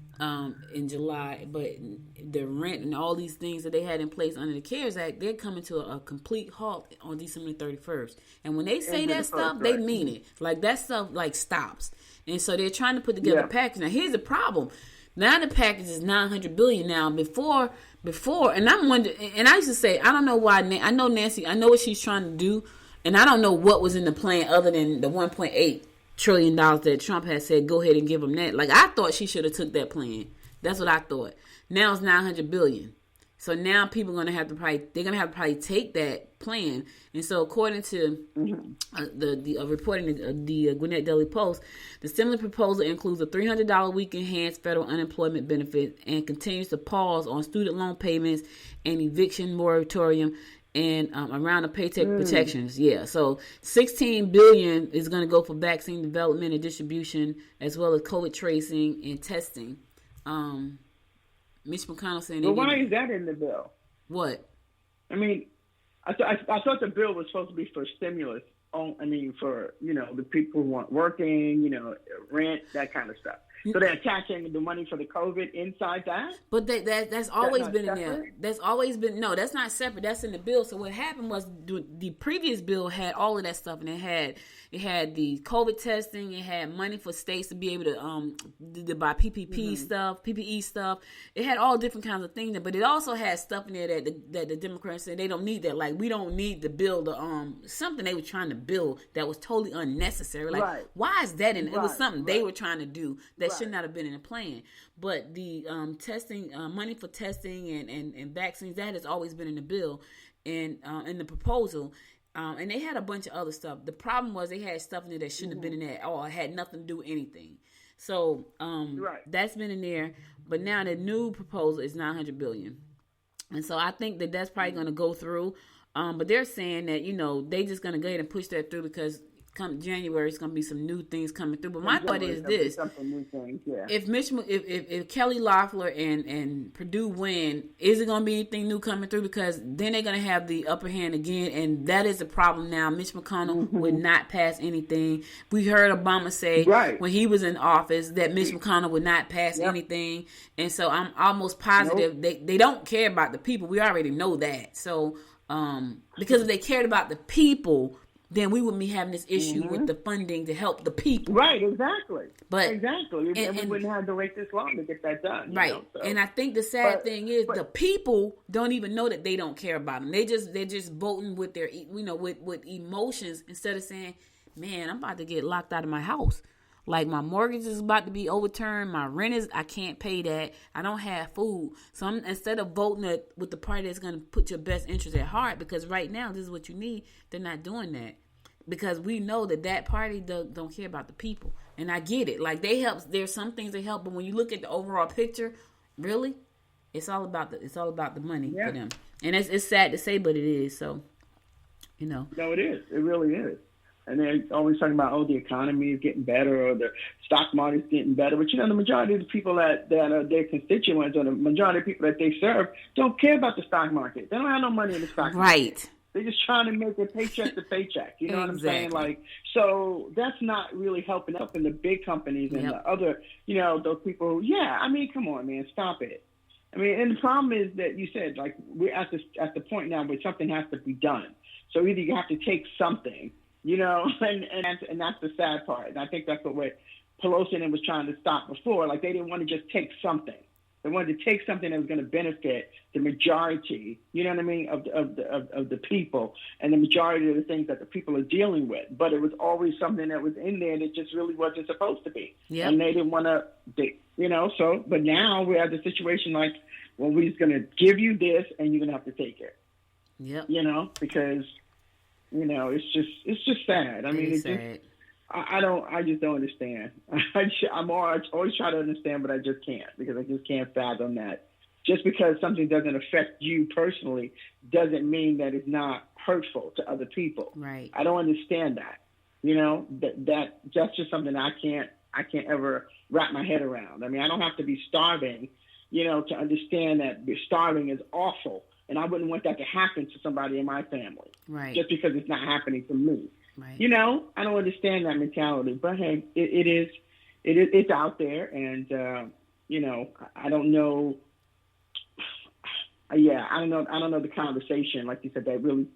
July, but the rent and all these things that they had in place under the CARES Act, they're coming to a complete halt on December 31st. And when they say that stuff, they mean it. Like, that stuff, like, stops. And so they're trying to put together a package. Now, here's the problem. Now the package is $900 billion. Now, before, and I'm wondering, and I used to say, I don't know why. I know Nancy, I know what she's trying to do, and I don't know what was in the plan other than the $1.8 trillion that Trump had said, go ahead and give them that. Like, I thought she should have took that plan. That's what I thought. Now it's $900 billion. So now people are going to have to probably take that plan. And so according to the reporting the Gwinnett Daily Post, the stimulus proposal includes a $300 a week enhanced federal unemployment benefit and continues to pause on student loan payments and eviction moratorium and around the paycheck protections. Yeah, so $16 billion is going to go for vaccine development and distribution, as well as COVID tracing and testing. Mitch McConnell saying, well, why is that in the bill? What? I mean, I thought the bill was supposed to be for stimulus. For the people who weren't working, rent, that kind of stuff. So they're attaching the money for the COVID inside that? But that's always been in there. That's always been, no, that's not separate. That's in the bill. So what happened was the previous bill had all of that stuff, and it had the COVID testing, it had money for states to be able to buy PPE stuff. It had all different kinds of things, but it also had stuff in there that the Democrats said they don't need that. Like, we don't need to build something they were trying to build that was totally unnecessary. Like, why is that in? It was something they were trying to do that should not have been in the plan. But the testing, money for testing and vaccines, that has always been in the bill and in the proposal. And they had a bunch of other stuff. The problem was they had stuff in there that shouldn't have been in there, or had nothing to do with anything. So that's been in there. But now the new proposal is $900 billion. And so I think that's probably going to go through. But they're saying that, they just going to go ahead and push that through, because come January, it's going to be some new things coming through. But my thought is this: if Kelly Loeffler and Purdue win, is it going to be anything new coming through? Because then they're going to have the upper hand again, and that is a problem now. Mitch McConnell would not pass anything. We heard Obama say when he was in office that Mitch McConnell would not pass anything, and so I'm almost positive they don't care about the people. We already know that. So because if they cared about the people, then we wouldn't be having this issue with the funding to help the people. Right, exactly. But exactly, and we wouldn't have to wait this long to get that done. Right, you know, so. and I think the sad thing is the people don't even know that they don't care about them. They're just voting with their with emotions instead of saying, "Man, I'm about to get locked out of my house. Like my mortgage is about to be overturned. My rent I can't pay that. I don't have food. So instead of voting with the party that's going to put your best interest at heart, because right now this is what you need, they're not doing that. Because we know that party don't care about the people. And I get it. Like they help. There's some things they help, but when you look at the overall picture, really, it's all about the money for them. And it's sad to say, but it is. So, No, it is. It really is. And they're always talking about, the economy is getting better or the stock market is getting better. But, the majority of the people that are their constituents or the majority of people that they serve don't care about the stock market. They don't have no money in the stock market. Right. They're just trying to make it paycheck to paycheck. You know what I'm saying? So that's not really helping the big companies and the other, those people. Come on, man, stop it. And the problem is that you said, we're at the point now where something has to be done. So either you have to take something, and that's the sad part. And I think that's what Pelosi was trying to stop before. Like, they didn't want to just take something. They wanted to take something that was going to benefit the majority, of the people and the majority of the things that the people are dealing with. But it was always something that was in there that just really wasn't supposed to be. Yep. And they didn't want to, but now we're at the situation we're just going to give you this and you're going to have to take it. Yep. Because, it's just sad. It's sad. I just don't understand. I'm always try to understand, but I just can't, because I just can't fathom that. Just because something doesn't affect you personally doesn't mean that it's not hurtful to other people. Right. I don't understand that. That's just something I can't ever wrap my head around. I don't have to be starving, to understand that starving is awful, and I wouldn't want that to happen to somebody in my family. Right. Just because it's not happening to me. Right. I don't understand that mentality, but hey, it's out there, and I don't know. I don't know the conversation, like you said, that really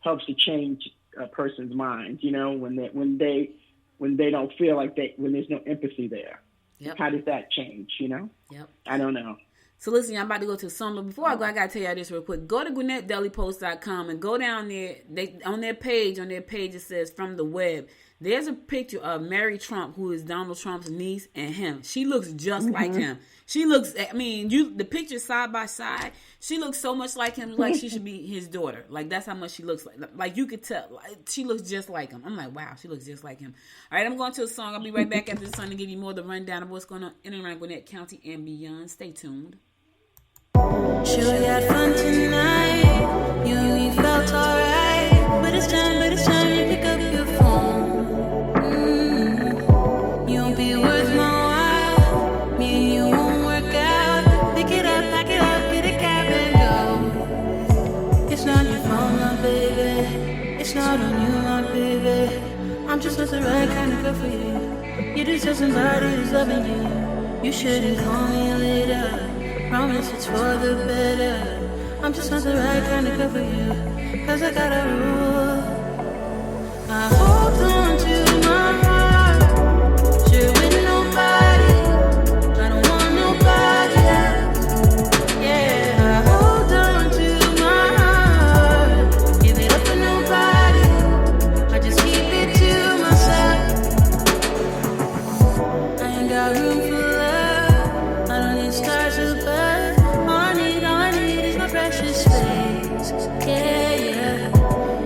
helps to change a person's mind. When they don't feel like when there's no empathy there. Yep. How does that change? Yep. I don't know. So listen, I'm about to go to some. Before I go, I gotta tell y'all this real quick. Go to GwinnettDailyPost.com and go down there. On their page it says from the web. There's a picture of Mary Trump, who is Donald Trump's niece, and him. She looks just like him. She looks. The picture side by side. She looks so much like him, like she should be his daughter. Like, that's how much she looks like. Like, you could tell. Like, she looks just like him. I'm like, wow, she looks just like him. All right, I'm going to a song. I'll be right back after the song to give you more of the rundown of what's going on in and around Gwinnett County and beyond. Stay tuned. Sure we had fun tonight. You and me felt alright. But it's time you pick up your phone. You won't be worth my while. Me and you won't work out. Pick it up, pack it up, get a cab and go. It's not your fault, my baby. It's not on you, my baby. I'm just not the right kind of girl for you. You deserve somebody who's loving you. You shouldn't call me later. Promise it's for the better. I'm just not the right kind of girl for you. 'Cause I got a rule. I hold on to my heart. Share with nobody. I don't want nobody else. Yeah, I hold on to my heart. Give it up for nobody. I just keep it to myself. I ain't got room for love. I don't need stars above. Precious face, yeah.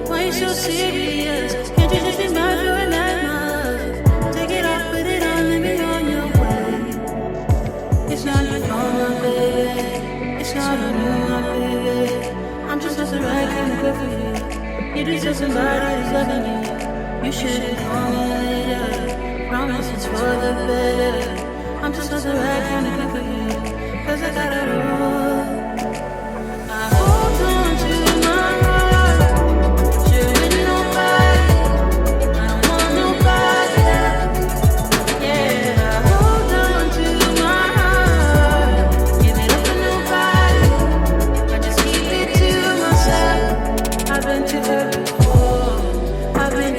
Why you so serious? Can't you just be mine for a night, my love? Take it off, put it on, let me on your way. It's not your fault, my baby. It's not on you, my baby. I'm just not the right kind of girl for you. You deserve somebody who's loving you. You shouldn't call me later. Promise it's for the better. I'm just not the right kind of girl for you. 'Cause I got a rule. I've been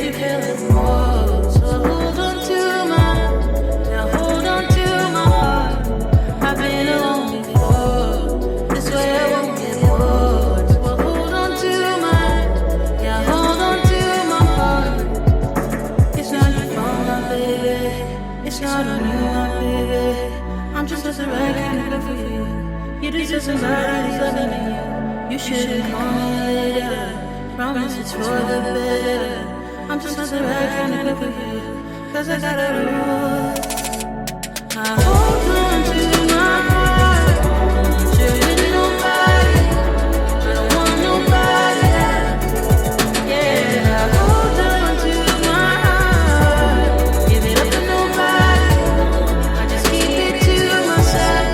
Everybody's looking at you. You shouldn't call me later. Promise it's for the better. I'm just not the right kind of good for you. 'Cause I got a rule. I hold on to my heart. Sure with nobody. I don't want nobody else. Yeah, I hold on to my heart. Give it up to nobody. I just keep it to myself.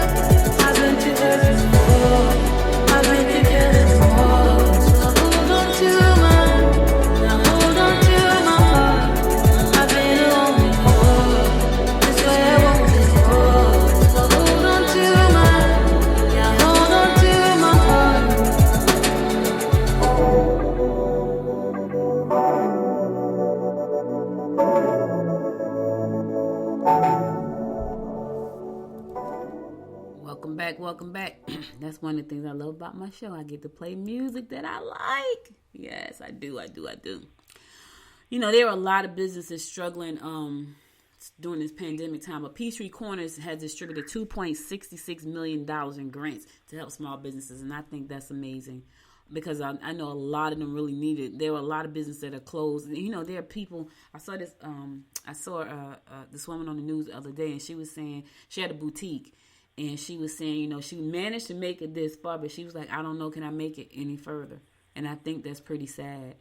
I've been too hurt before. I've been too jealous before. So hold on to my, now hold on to my heart. I've been alone before. This way I won't be before. So hold on to my, yeah, hold on to my heart. Welcome back, welcome back. That's one of the things I love about my show. I get to play music that I like. Yes, I do. You know, there are a lot of businesses struggling during this pandemic time, but Peachtree Corners has distributed $2.66 million in grants to help small businesses, and I think that's amazing because I know a lot of them really need it. There are a lot of businesses that are closed. You know, there are people. I saw this woman on the news the other day, and she was saying she had a boutique. And she was saying, you know, she managed to make it this far, but she was like, I don't know, can I make it any further? And I think that's pretty sad.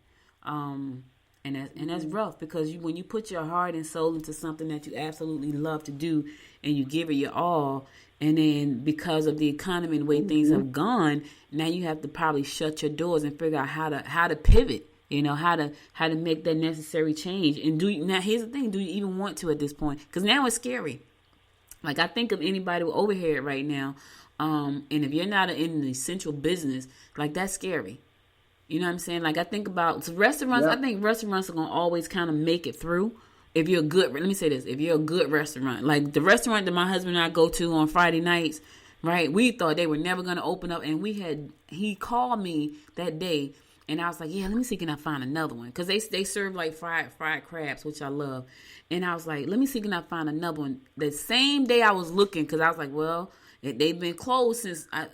And that's rough because when you put your heart and soul into something that you absolutely love to do and you give it your all, and then because of the economy and the way things have gone, now you have to probably shut your doors and figure out how to pivot. You know, how to make that necessary change. And now here's the thing, do you even want to at this point? Because now it's scary. Like, I think of anybody with overhead right now, and if you're not in an essential business, like, that's scary. You know what I'm saying? Like, I think about restaurants. I think restaurants are going to always kind of make it through. If you're a good, let me say this, if you're a good restaurant, like the restaurant that my husband and I go to on Friday nights, right? We thought they were never going to open up, and he called me that day, and I was like, yeah, let me see, can I find another one? Because they serve like fried crabs, which I love. And I was like, let me see, can I find another one? The same day I was looking, because I was like, well, they've been closed since, I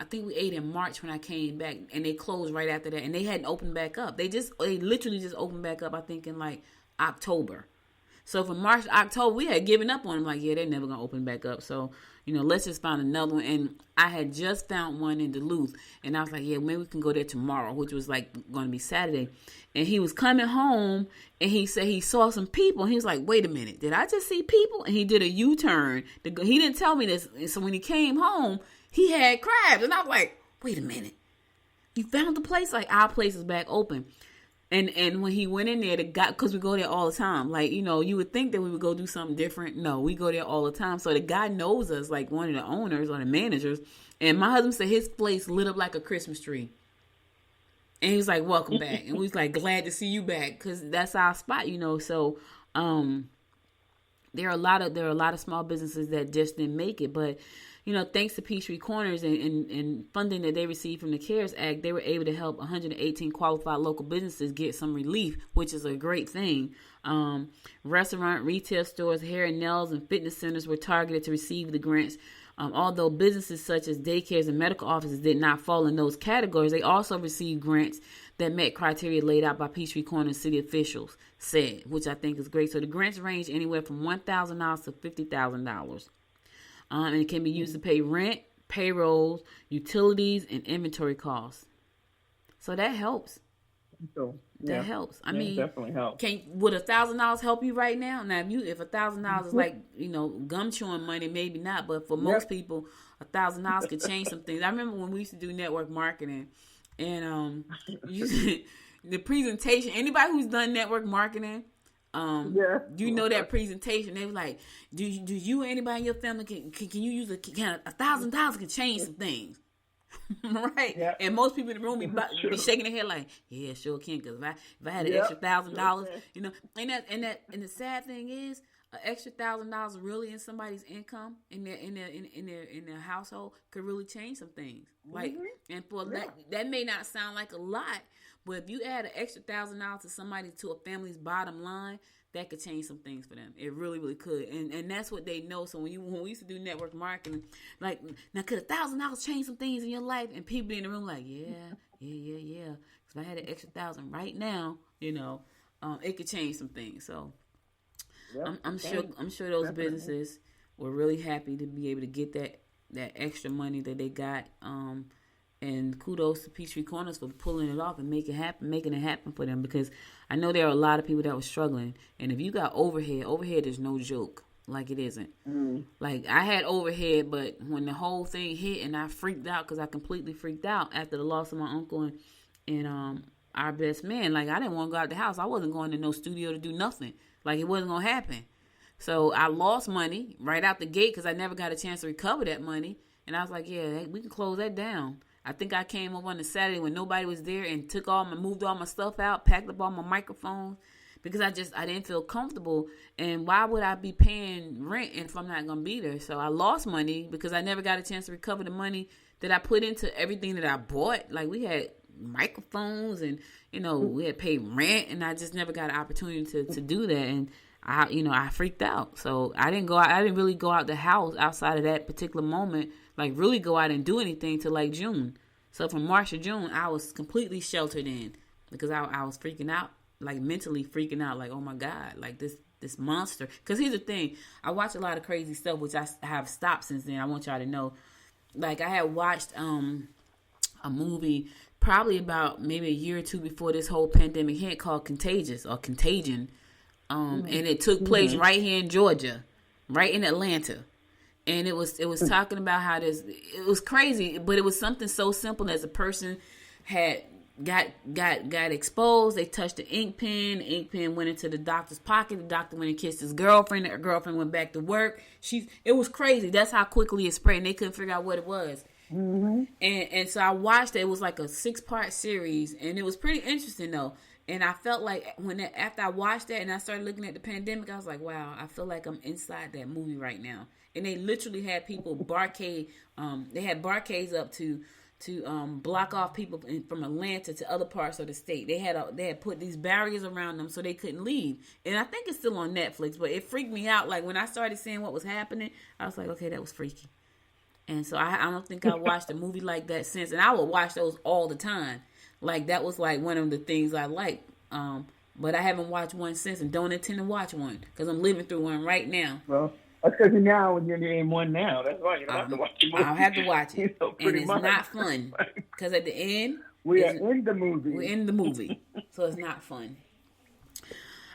think we ate in March when I came back, and they closed right after that, and they hadn't opened back up. They literally just opened back up, I think, in like October. So from March to October, we had given up on them, like, yeah, they're never going to open back up. So, you know, let's just find another one. And I had just found one in Duluth, and I was like, yeah, maybe we can go there tomorrow, which was like going to be Saturday. And he was coming home, and he said he saw some people. And he was like, wait a minute, did I just see people? And he did a U-turn. He didn't tell me this. And so when he came home, he had crabs. And I was like, wait a minute. You found the place? Like, our place is back open. And when he went in there, because we go there all the time. Like, you know, you would think that we would go do something different. No, we go there all the time. So the guy knows us, like one of the owners or the managers. And my husband said his place lit up like a Christmas tree. And he was like, welcome back. And we was like, glad to see you back, because that's our spot, you know. So there are a lot of small businesses that just didn't make it. But, you know, thanks to Peachtree Corners and funding that they received from the CARES Act, they were able to help 118 qualified local businesses get some relief, which is a great thing. Restaurant, retail stores, hair and nails, and fitness centers were targeted to receive the grants. Although businesses such as daycares and medical offices did not fall in those categories, they also received grants that met criteria laid out by Peachtree Corners city officials said, which I think is great. So the grants range anywhere from $1,000 to $50,000. And it can be used to pay rent, payrolls, utilities, and inventory costs. So that helps. That helps. I mean, definitely helps. Would $1,000 help you right now? Now, if $1,000 is like, you know, gum chewing money, maybe not. But for most people, $1,000 could change some things. I remember when we used to do network marketing, and the presentation. Anybody who's done network marketing, you know that presentation. They were like, do you or anybody in your family can you use $1,000 can change some things? Right, and most people in the room be shaking their head like, yeah, sure can. Because if I had an extra $1,000, you know, and the sad thing is, an extra $1,000 really in somebody's income in their household could really change some things. Like, and for that may not sound like a lot, but if you add an extra $1,000 to a family's bottom line, that could change some things for them. It really, really could. And that's what they know. So when we used to do network marketing, like, now could $1,000 change some things in your life? And people in the room like, yeah. Because if I had an extra $1,000 right now, it could change some things. So I'm sure those businesses were really happy to be able to get that extra money that they got. And kudos to Peachtree Corners for pulling it off and making it happen for them, because I know there are a lot of people that were struggling. And if you got overhead is no joke. Like, it isn't. Like, I had overhead, but when the whole thing hit and I freaked out, because I completely freaked out after the loss of my uncle and our best man. Like, I didn't want to go out the house. I wasn't going to no studio to do nothing. Like, it wasn't going to happen. So I lost money right out the gate because I never got a chance to recover that money. And I was like, yeah, we can close that down. I think I came up on the Saturday when nobody was there and moved all my stuff out, packed up all my microphones, because I didn't feel comfortable. And why would I be paying rent if I'm not going to be there? So I lost money because I never got a chance to recover the money that I put into everything that I bought. Like, we had microphones and, we had paid rent, and I just never got an opportunity to do that. And I freaked out. So I didn't really go out the house outside of that particular moment, like really go out and do anything till like June. So from March to June, I was completely sheltered in because I was freaking out, like mentally freaking out, like, oh my God, like this monster. Because here's the thing, I watch a lot of crazy stuff, which I have stopped since then. I want y'all to know. Like, I had watched a movie probably about maybe a year or two before this whole pandemic hit called Contagion. And it took place right here in Georgia, right in Atlanta. And it was talking about how it was crazy, but it was something so simple as a person had got exposed. They touched the ink pen. The ink pen went into the doctor's pocket. The doctor went and kissed his girlfriend. Her girlfriend went back to work. It was crazy. That's how quickly it spread, and they couldn't figure out what it was. And so I watched it. It was like a 6-part series, and it was pretty interesting though. And I felt like after I watched that and I started looking at the pandemic, I was like, wow, I feel like I'm inside that movie right now. And they literally had people they had barricades up to block off people from Atlanta to other parts of the state. They had put these barriers around them so they couldn't leave. And I think it's still on Netflix, but it freaked me out. Like, when I started seeing what was happening, I was like, okay, that was freaky. And so I don't think I watched a movie like that since. And I would watch those all the time. Like, that was like one of the things I like. But I haven't watched one since and don't intend to watch one because I'm living through one right now. Well, that's because now you're in one now. That's why you don't have to watch the movie. I'll have to watch it. And it's much. not fun because at the end, we are in the movie. We're in the movie. So it's not fun.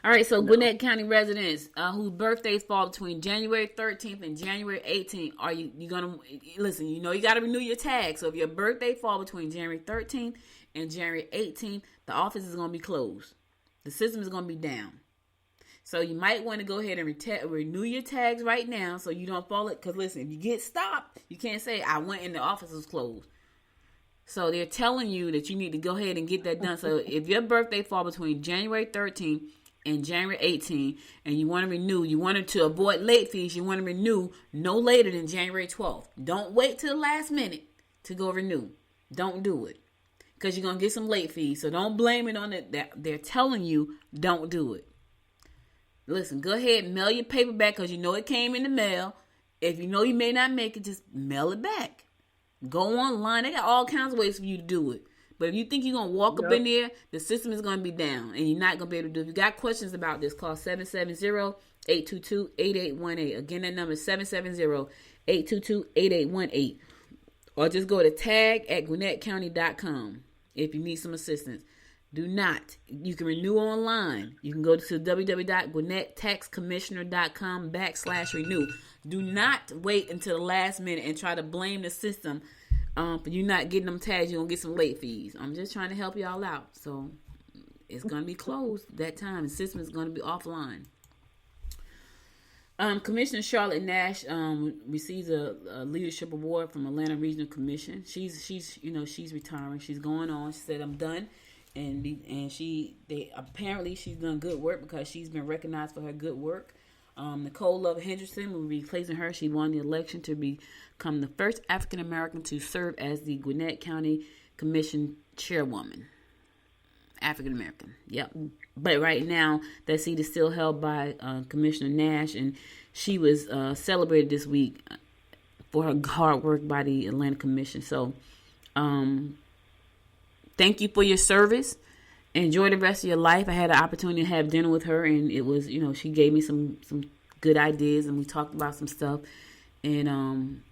All right, so Gwinnett County residents whose birthdays fall between January 13th and January 18th, are you going to, listen, you got to renew your tag. So if your birthday fall between January 13th and January 18th, the office is going to be closed. The system is going to be down. So you might want to go ahead and renew your tags right now so you don't fall it. Because listen, if you get stopped, you can't say, I went and the office was closed. So they're telling you that you need to go ahead and get that done. So if your birthday fall between January 13th and January 18th, and you want to renew, you wanted to avoid late fees, you want to renew no later than January 12th. Don't wait till the last minute to go renew. Don't do it. Because you're going to get some late fees. So don't blame it on it. They're telling you don't do it. Listen, go ahead and mail your paper back because you know it came in the mail. If you know you may not make it, just mail it back. Go online. They got all kinds of ways for you to do it. But if you think you're going to walk up in there, the system is going to be down. And you're not going to be able to do it. If you got questions about this, call 770-822-8818. Again, that number is 770-822-8818. Or just go to tag@gwinnettcounty.com if you need some assistance. Do not. You can renew online. You can go to www.gwinnettaxcommissioner.com/renew. Do not wait until the last minute and try to blame the system for you not getting them tags. You're going to get some late fees. I'm just trying to help y'all out. So it's going to be closed that time. The system is going to be offline. Commissioner Charlotte Nash receives a leadership award from Atlanta Regional Commission. She's retiring. She's going on. She said, I'm done. And she's done good work because she's been recognized for her good work. Nicole Love Henderson will be replacing her. She won the election to become the first African American to serve as the Gwinnett County Commission chairwoman. African American. Yep. But right now, that seat is still held by Commissioner Nash, and she was celebrated this week for her hard work by the Atlanta Commission. So, thank you for your service. Enjoy the rest of your life. I had an opportunity to have dinner with her, and it was, she gave me some good ideas, and we talked about some stuff. And,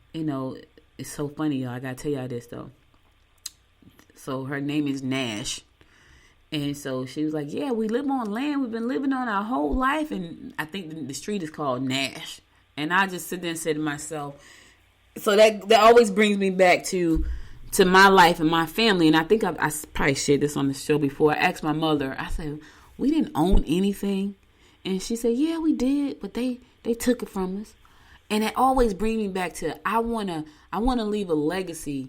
it's so funny, y'all. I got to tell y'all this, though. So her name is Nash. And so she was like, yeah, we live on land. We've been living on our whole life. And I think the street is called Nash. And I just sit there and said to myself, so that always brings me back to my life and my family. And I think I probably shared this on the show before. I asked my mother, I said, we didn't own anything. And she said, yeah, we did, but they took it from us. And it always brings me back to, I wanna leave a legacy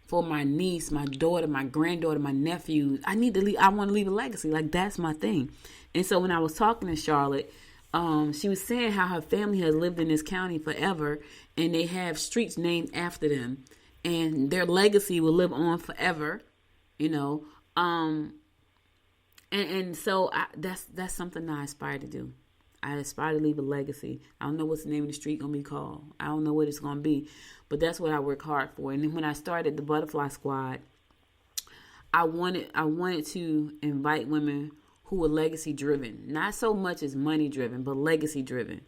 for my niece, my daughter, my granddaughter, my nephews. I want to leave a legacy. Like, that's my thing. And so when I was talking to Charlotte, she was saying how her family has lived in this county forever, and they have streets named after them, and their legacy will live on forever, And so that's something I aspire to do. I aspire to leave a legacy. I don't know what's the name of the street going to be called. I don't know what it's going to be, but that's what I work hard for. And then when I started the Butterfly Squad, I wanted to invite women who were legacy driven, not so much as money driven, but legacy driven.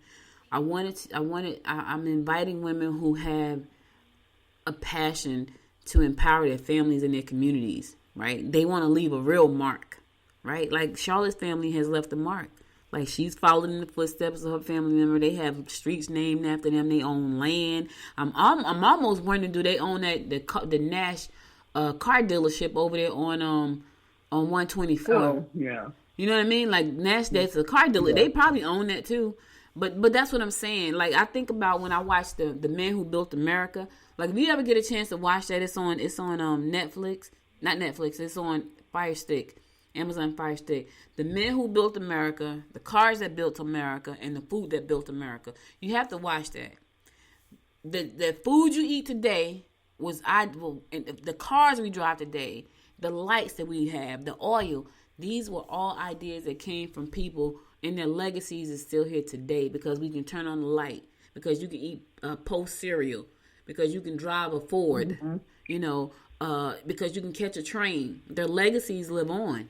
I'm inviting women who have a passion to empower their families and their communities, right? They want to leave a real mark, right? Like Charlotte's family has left a mark. Like, she's following in the footsteps of her family member. They have streets named after them. They own land. I'm almost wondering, do they own the Nash car dealership over there on 124? Oh, yeah. You know what I mean? Like, Nash, that's a car dealer. Yeah. They probably own that too. But that's what I'm saying. Like, I think about when I watch the Man Who Built America. Like, if you ever get a chance to watch that, it's on Netflix. Not Netflix. It's on Fire Stick. Amazon Fire Stick. The Men Who Built America, the cars that built America, and the food that built America. You have to watch that. The food you eat today and the cars we drive today, the lights that we have, the oil. These were all ideas that came from people, and their legacies is still here today, because we can turn on the light, because you can eat Post cereal, because you can drive a Ford, because you can catch a train. Their legacies live on.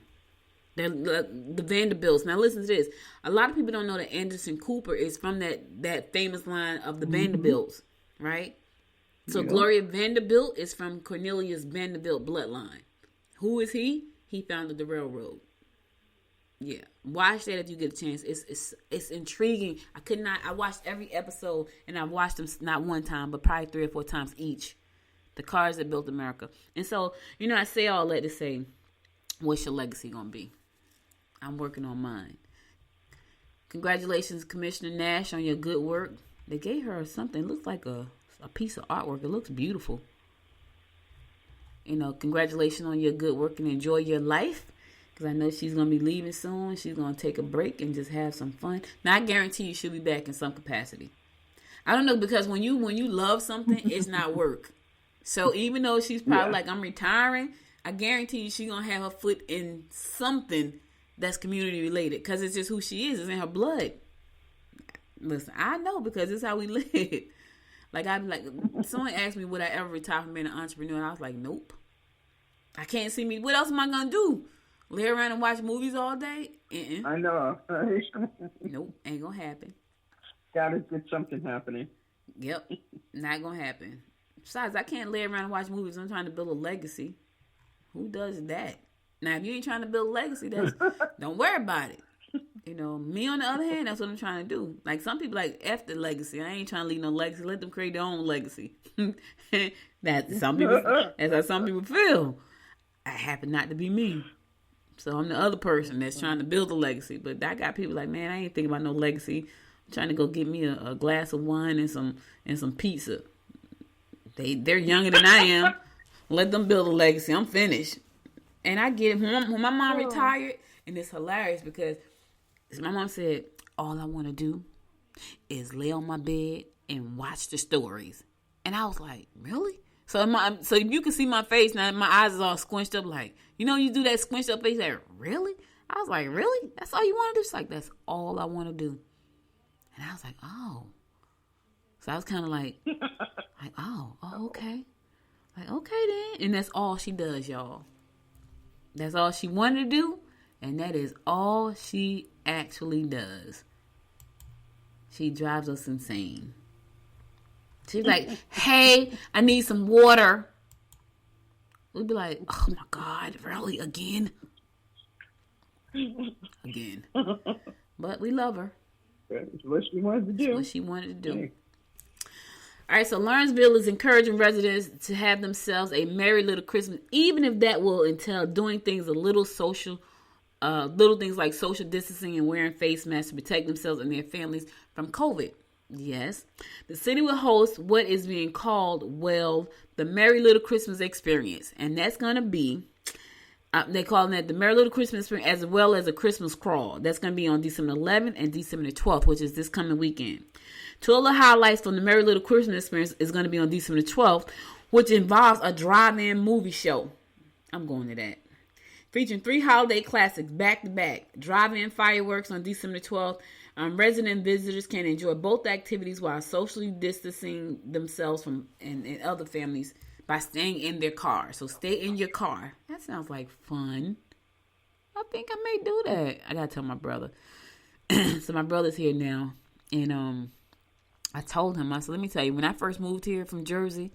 The Vanderbilts. Now listen to this. A lot of people don't know that Anderson Cooper is from that famous line of the Vanderbilts, right? So yeah. Gloria Vanderbilt is from Cornelius Vanderbilt bloodline. Who is he? He founded the railroad. Yeah, watch that if you get a chance. It's intriguing. I watched every episode, and I've watched them not one time, but probably 3 or 4 times each. The cars that built America. And so, I say all that to say, what's your legacy gonna be? I'm working on mine. Congratulations, Commissioner Nash, on your good work. They gave her something. It looks like a piece of artwork. It looks beautiful. Congratulations on your good work, and enjoy your life. Because I know she's going to be leaving soon. She's going to take a break and just have some fun. Now, I guarantee you she'll be back in some capacity. I don't know, because when you love something, it's not work. So even though she's probably like, I'm retiring, I guarantee you she's going to have her foot in something that's community related, because it's just who she is. It's in her blood. Listen, I know, because it's how we live. Like, someone asked me, would I ever retire from being an entrepreneur? And I was like, nope. I can't see me. What else am I going to do? Lay around and watch movies all day? I know. Nope, ain't going to happen. Gotta get something happening. Yep, not going to happen. Besides, I can't lay around and watch movies. I'm trying to build a legacy. Who does that? Now, if you ain't trying to build a legacy, don't worry about it. Me on the other hand, that's what I'm trying to do. Like, some people like F the legacy. I ain't trying to leave no legacy. Let them create their own legacy. That's how some people feel. I happen not to be me. So I'm the other person that's trying to build a legacy. But I got people like, man, I ain't thinking about no legacy. I'm trying to go get me a glass of wine and some pizza. They're younger than I am. Let them build a legacy. I'm finished. And I get it. When my mom retired, and it's hilarious because my mom said, all I want to do is lay on my bed and watch the stories. And I was like, really? So if you can see my face now, my eyes is all squinched up. Like, you do that squinched up face. Like, really? I was like, really? That's all you want to do? She's like, that's all I want to do. And I was like, oh. So I was kind of like, oh, okay. Like, okay then. And that's all she does, y'all. That's all she wanted to do. And that is all she actually does. She drives us insane. She's like, hey, I need some water. We'd be like, oh my God, really? Again? Again. But we love her. That's what she wanted to do. That's what she wanted to do. Hey. All right, so Lawrenceville is encouraging residents to have themselves a merry little Christmas, even if that will entail doing things little things like social distancing and wearing face masks to protect themselves and their families from COVID. Yes, the city will host what is being called, the Merry Little Christmas Experience. And that's going to be, they're calling that the Merry Little Christmas Experience, as well as a Christmas Crawl. That's going to be on December 11th and December 12th, which is this coming weekend. Two of the highlights from the Merry Little Christmas Experience is going to be on December 12th, which involves a drive-in movie show. I'm going to that. Featuring 3 holiday classics back-to-back. Drive-in fireworks on December 12th. Resident visitors can enjoy both activities while socially distancing themselves from and other families by staying in their car. So stay in your car. That sounds like fun. I think I may do that. I gotta tell my brother. So my brother's here now, and I told him, I said, let me tell you, when I first moved here from Jersey,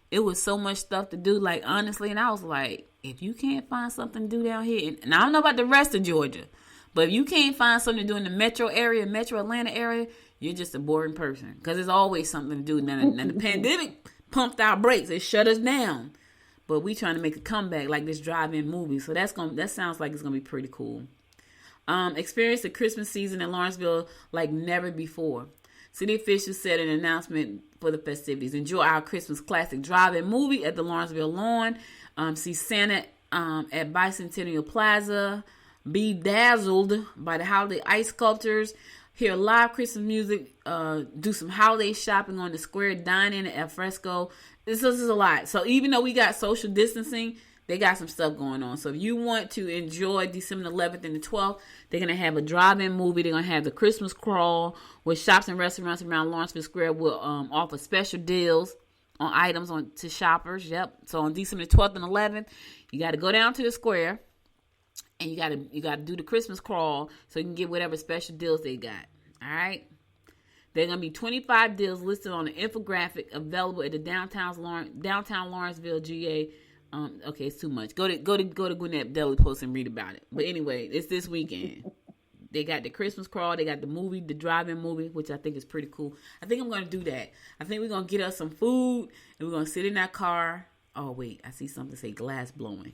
it was so much stuff to do, like, honestly, and I was like, if you can't find something to do down here, and I don't know about the rest of Georgia, but if you can't find something to do in the metro Atlanta area, you're just a boring person. Because there's always something to do. Now the pandemic pumped our brakes. It shut us down. But we trying to make a comeback like this drive-in movie. So that sounds like it's going to be pretty cool. Experience the Christmas season in Lawrenceville like never before. City officials said in an announcement for the festivities. Enjoy our Christmas classic drive-in movie at the Lawrenceville Lawn. See Santa at Bicentennial Plaza. Be dazzled by the holiday ice sculptures, hear live Christmas music, do some holiday shopping on the square, dine in at al fresco. This is a lot. So even though we got social distancing, they got some stuff going on. So if you want to enjoy December 11th and the 12th, they're going to have a drive-in movie. They're going to have the Christmas Crawl, where shops and restaurants around Lawrenceville Square will offer special deals on items to shoppers. Yep. So on December 12th and 11th, you got to go down to the square. And you gotta do the Christmas Crawl so you can get whatever special deals they got. All right. There are gonna be 25 deals listed on the infographic available at the downtown Lawrenceville GA. Okay, it's too much. Go to Gwinnett Daily Post and read about it. But anyway, it's this weekend. They got the Christmas Crawl. They got the movie, the drive-in movie, which I think is pretty cool. I think I'm gonna do that. I think we're gonna get us some food and we're gonna sit in that car. Oh wait, I see something say glass blowing.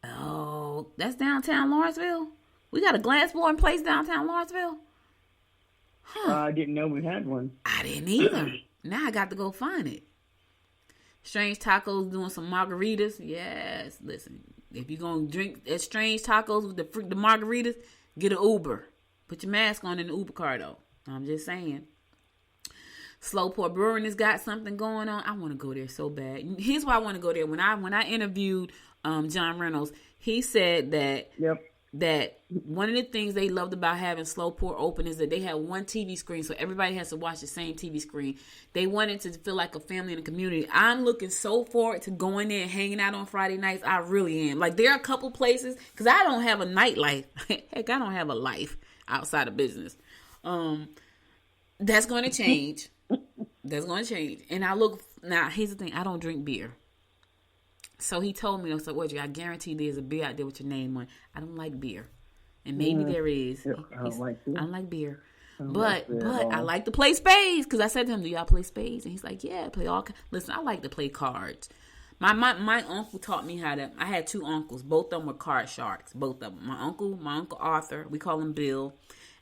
Oh, that's downtown Lawrenceville? We got a glass blowing place downtown Lawrenceville? Huh. I didn't know we had one. I didn't either. Now I got to go find it. Strange Tacos doing some margaritas. Yes, listen. If you're going to drink at Strange Tacos with the margaritas, get an Uber. Put your mask on in the Uber car, though. I'm just saying. Slowport Brewing has got something going on. I want to go there so bad. Here's why I want to go there. When I interviewed John Reynolds, he said that one of the things they loved about having Slowport open is that they had one TV screen, so everybody has to watch the same TV screen. They wanted to feel like a family and a community. I'm looking so forward to going there and hanging out on Friday nights. I really am. Like, there are a couple places, because I don't have a nightlife. Heck, I don't have a life outside of business. That's going to change. That's going to change. And now here's the thing. I don't drink beer. So he told me, I said, I guarantee there's a beer out there with your name on it. I don't like beer. And maybe there is. Yeah, I don't like beer. But I like to play spades. Because I said to him, do y'all play spades? And he's like, yeah, I play all. Listen, I like to play cards. My uncle taught me how to. I had 2 uncles. Both of them were card sharks. Both of them. My uncle Arthur, we call him Bill.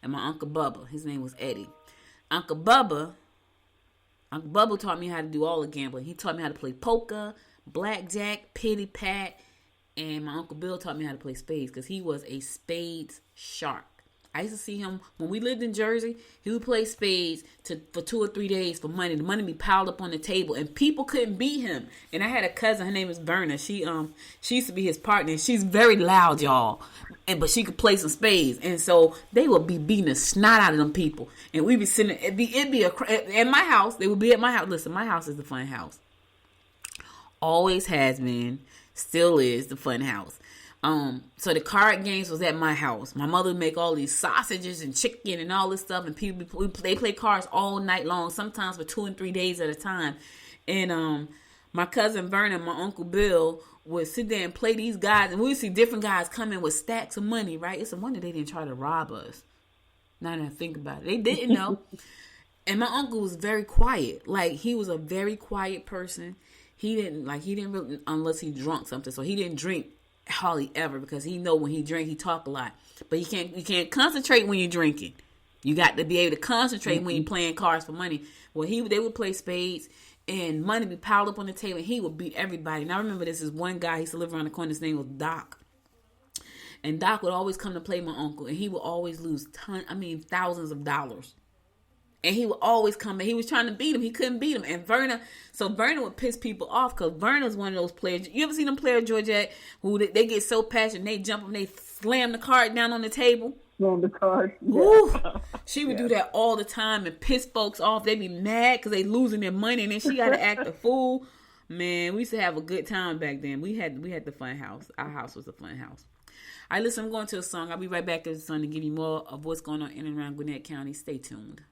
And my Uncle Bubba. His name was Eddie. Uncle Bubba taught me how to do all the gambling. He taught me how to play poker, blackjack, pity pat, and my Uncle Bill taught me how to play spades because he was a spades shark. I used to see him when we lived in Jersey. He would play spades for 2 or 3 days for money. The money be piled up on the table, and people couldn't beat him. And I had a cousin. Her name is Verna. She used to be his partner. And she's very loud, y'all. But she could play some spades, and so they would be beating the snot out of them people. And we'd be sitting. It'd be at my house. They would be at my house. Listen, my house is the fun house. Always has been, still is the fun house. So the card games was at my house. My mother would make all these sausages and chicken and all this stuff, and they play cards all night long, sometimes for 2 and 3 days at a time. And my cousin Vernon, my uncle Bill would sit there and play these guys, and we would see different guys come in with stacks of money. Right? It's a wonder they didn't try to rob us. Now that I think about it, they didn't know. And my uncle was very quiet. Like, he was a very quiet person. He didn't really, unless he drunk something. So he didn't drink hardly ever, because he know when he drink, he talk a lot. But you can't concentrate when you're drinking. You got to be able to concentrate when you're playing cards for money. Well, they would play spades, and money be piled up on the table, and he would beat everybody. And I remember this is one guy, he used to live around the corner. His name was Doc. And Doc would always come to play my uncle, and he would always lose thousands of dollars. And he would always come, and he was trying to beat him. He couldn't beat him. And Verna would piss people off, because Verna's one of those players. You ever seen them player, Georgette, who they get so passionate, they jump and they slam the card down on the table? On the card. Yeah. Ooh, she would do that all the time and piss folks off. They be mad because they losing their money, and then she got to act a fool. Man, we used to have a good time back then. We had the fun house. Our house was a fun house. All right, listen, I'm going to a song. I'll be right back to the song to give you more of what's going on in and around Gwinnett County. Stay tuned.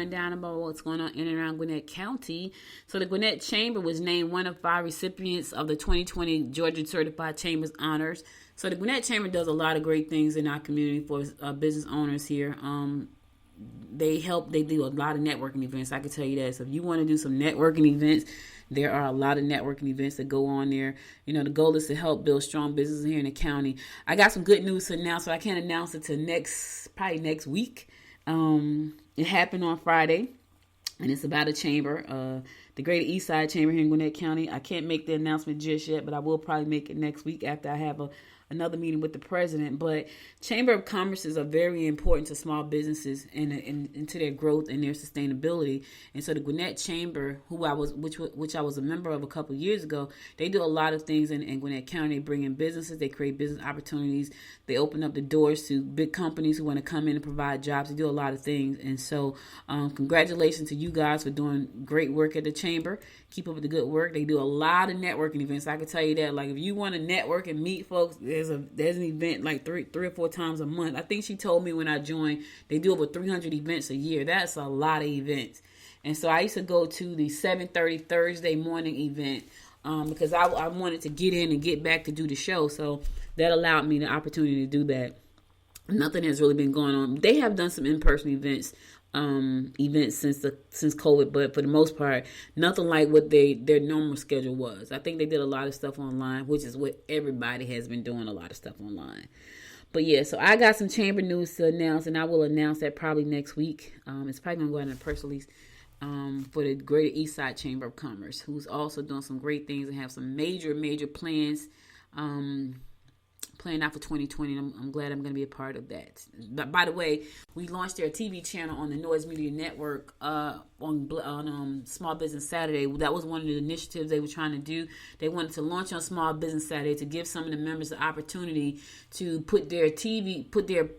rundown about what's going on in and around Gwinnett County. So the Gwinnett Chamber was named one of 5 recipients of the 2020 Georgia Certified Chambers Honors. So the Gwinnett Chamber does a lot of great things in our community for business owners here. They do a lot of networking events. I can tell you that. So if you want to do some networking events, there are a lot of networking events that go on there. You know, the goal is to help build strong businesses here in the county. I got some good news to announce, so I can't announce it till probably next week. It happened on Friday, and it's about a chamber, the Greater East Side Chamber here in Gwinnett County. I can't make the announcement just yet, but I will probably make it next week after I have another meeting with the president. But Chamber of Commerces are very important to small businesses and to their growth and their sustainability. And so the Gwinnett Chamber, which I was a member of a couple of years ago, they do a lot of things in Gwinnett County. They bring in businesses, they create business opportunities, they open up the doors to big companies who want to come in and provide jobs. They do a lot of things. And so congratulations to you guys for doing great work at the Chamber. Keep up with the good work. They do a lot of networking events. I can tell you that. Like, if you want to network and meet folks, there's an event like three or four times a month. I think she told me when I joined, they do over 300 events a year. That's a lot of events. And so I used to go to the 7:30 Thursday morning event because I wanted to get in and get back to do the show. So that allowed me the opportunity to do that. Nothing has really been going on. They have done some in-person events since COVID, but for the most part, nothing like what their normal schedule was. I think they did a lot of stuff online, which is what everybody has been doing, a lot of stuff online. But yeah, so I got some chamber news to announce, and I will announce that probably next week. It's probably going to go out in a press release for the Greater East Side Chamber of Commerce, who's also doing some great things and have some major plans planned out for 2020. And I'm glad I'm going to be a part of that. But by the way, we launched their TV channel on the Noise Media Network on Small Business Saturday. That was one of the initiatives they were trying to do. They wanted to launch on Small Business Saturday to give some of the members the opportunity to put their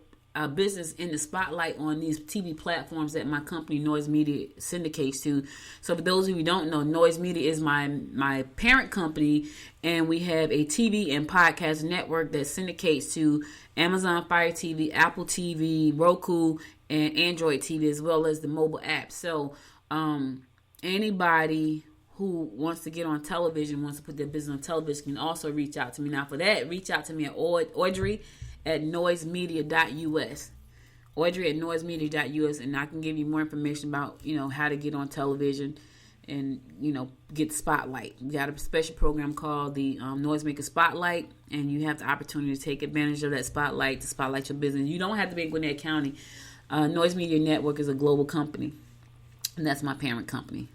business in the spotlight on these TV platforms that my company Noise Media syndicates to. So for those of you who don't know, Noise Media is my parent company, and we have a TV and podcast network that syndicates to Amazon Fire TV, Apple TV, Roku, and Android TV, as well as the mobile app. So anybody who wants to get on television, wants to put their business on television, can also reach out to me. Now for that, reach out to me at Audrey at noisemedia.us. Audrey at noisemedia.us, and I can give you more information about, how to get on television and, get the spotlight. We got a special program called the Noisemaker Spotlight, and you have the opportunity to take advantage of that spotlight to spotlight your business. You don't have to be in Gwinnett County. Noise Media Network is a global company, and that's my parent company.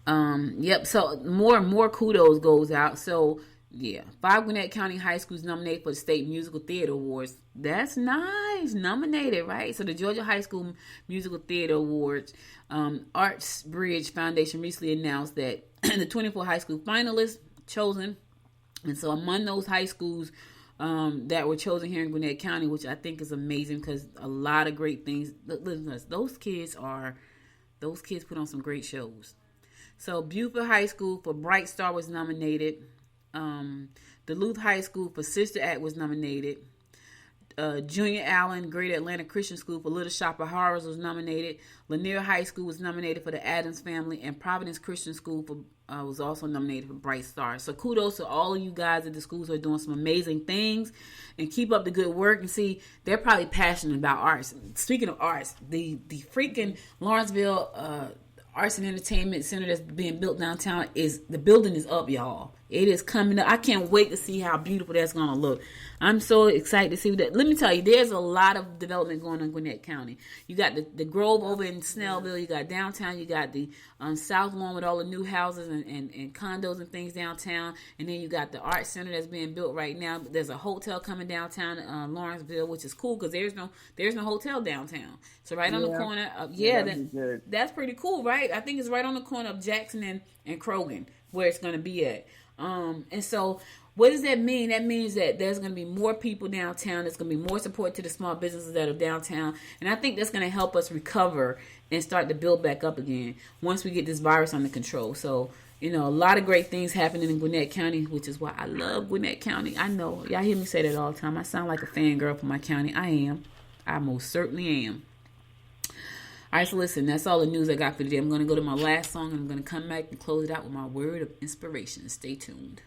So more kudos goes out. So yeah, 5 Gwinnett County high schools nominated for the State Musical Theater Awards. That's nice. Nominated, right? So the Georgia High School Musical Theater Awards, Arts Bridge Foundation recently announced that the 24 high school finalists chosen. And so among those high schools that were chosen here in Gwinnett County, which I think is amazing because a lot of great things. Listen, those kids put on some great shows. So Buford High School for Bright Star was nominated. Duluth High School for Sister Act was nominated. Junior Allen Greater Atlanta Christian School for Little Shop of Horrors was nominated. Lanier High School was nominated for the Addams Family, and Providence Christian School was also nominated for Bright Star. So kudos to all of you guys at the schools who are doing some amazing things, and keep up the good work. And see, they're probably passionate about arts. Speaking of arts, the freaking Lawrenceville Arts and Entertainment Center that's being built downtown, the building is up, y'all. It is coming up. I can't wait to see how beautiful that's going to look. I'm so excited to see that. Let me tell you, there's a lot of development going on in Gwinnett County. You got the Grove over in Snellville. You got downtown. You got the South Lawn with all the new houses and condos and things downtown. And then you got the Art Center that's being built right now. There's a hotel coming downtown Lawrenceville, which is cool because there's no hotel downtown. So right on the corner of, that's pretty cool, right? I think it's right on the corner of Jackson and Krogan where it's going to be at. And so what does that mean? That means that there's going to be more people downtown. There's going to be more support to the small businesses that are downtown. And I think that's going to help us recover and start to build back up again once we get this virus under control. So, a lot of great things happening in Gwinnett County, which is why I love Gwinnett County. I know y'all hear me say that all the time. I sound like a fangirl for my county. I am. I most certainly am. All right, so listen, that's all the news I got for today. I'm going to go to my last song, and I'm going to come back and close it out with my word of inspiration. Stay tuned.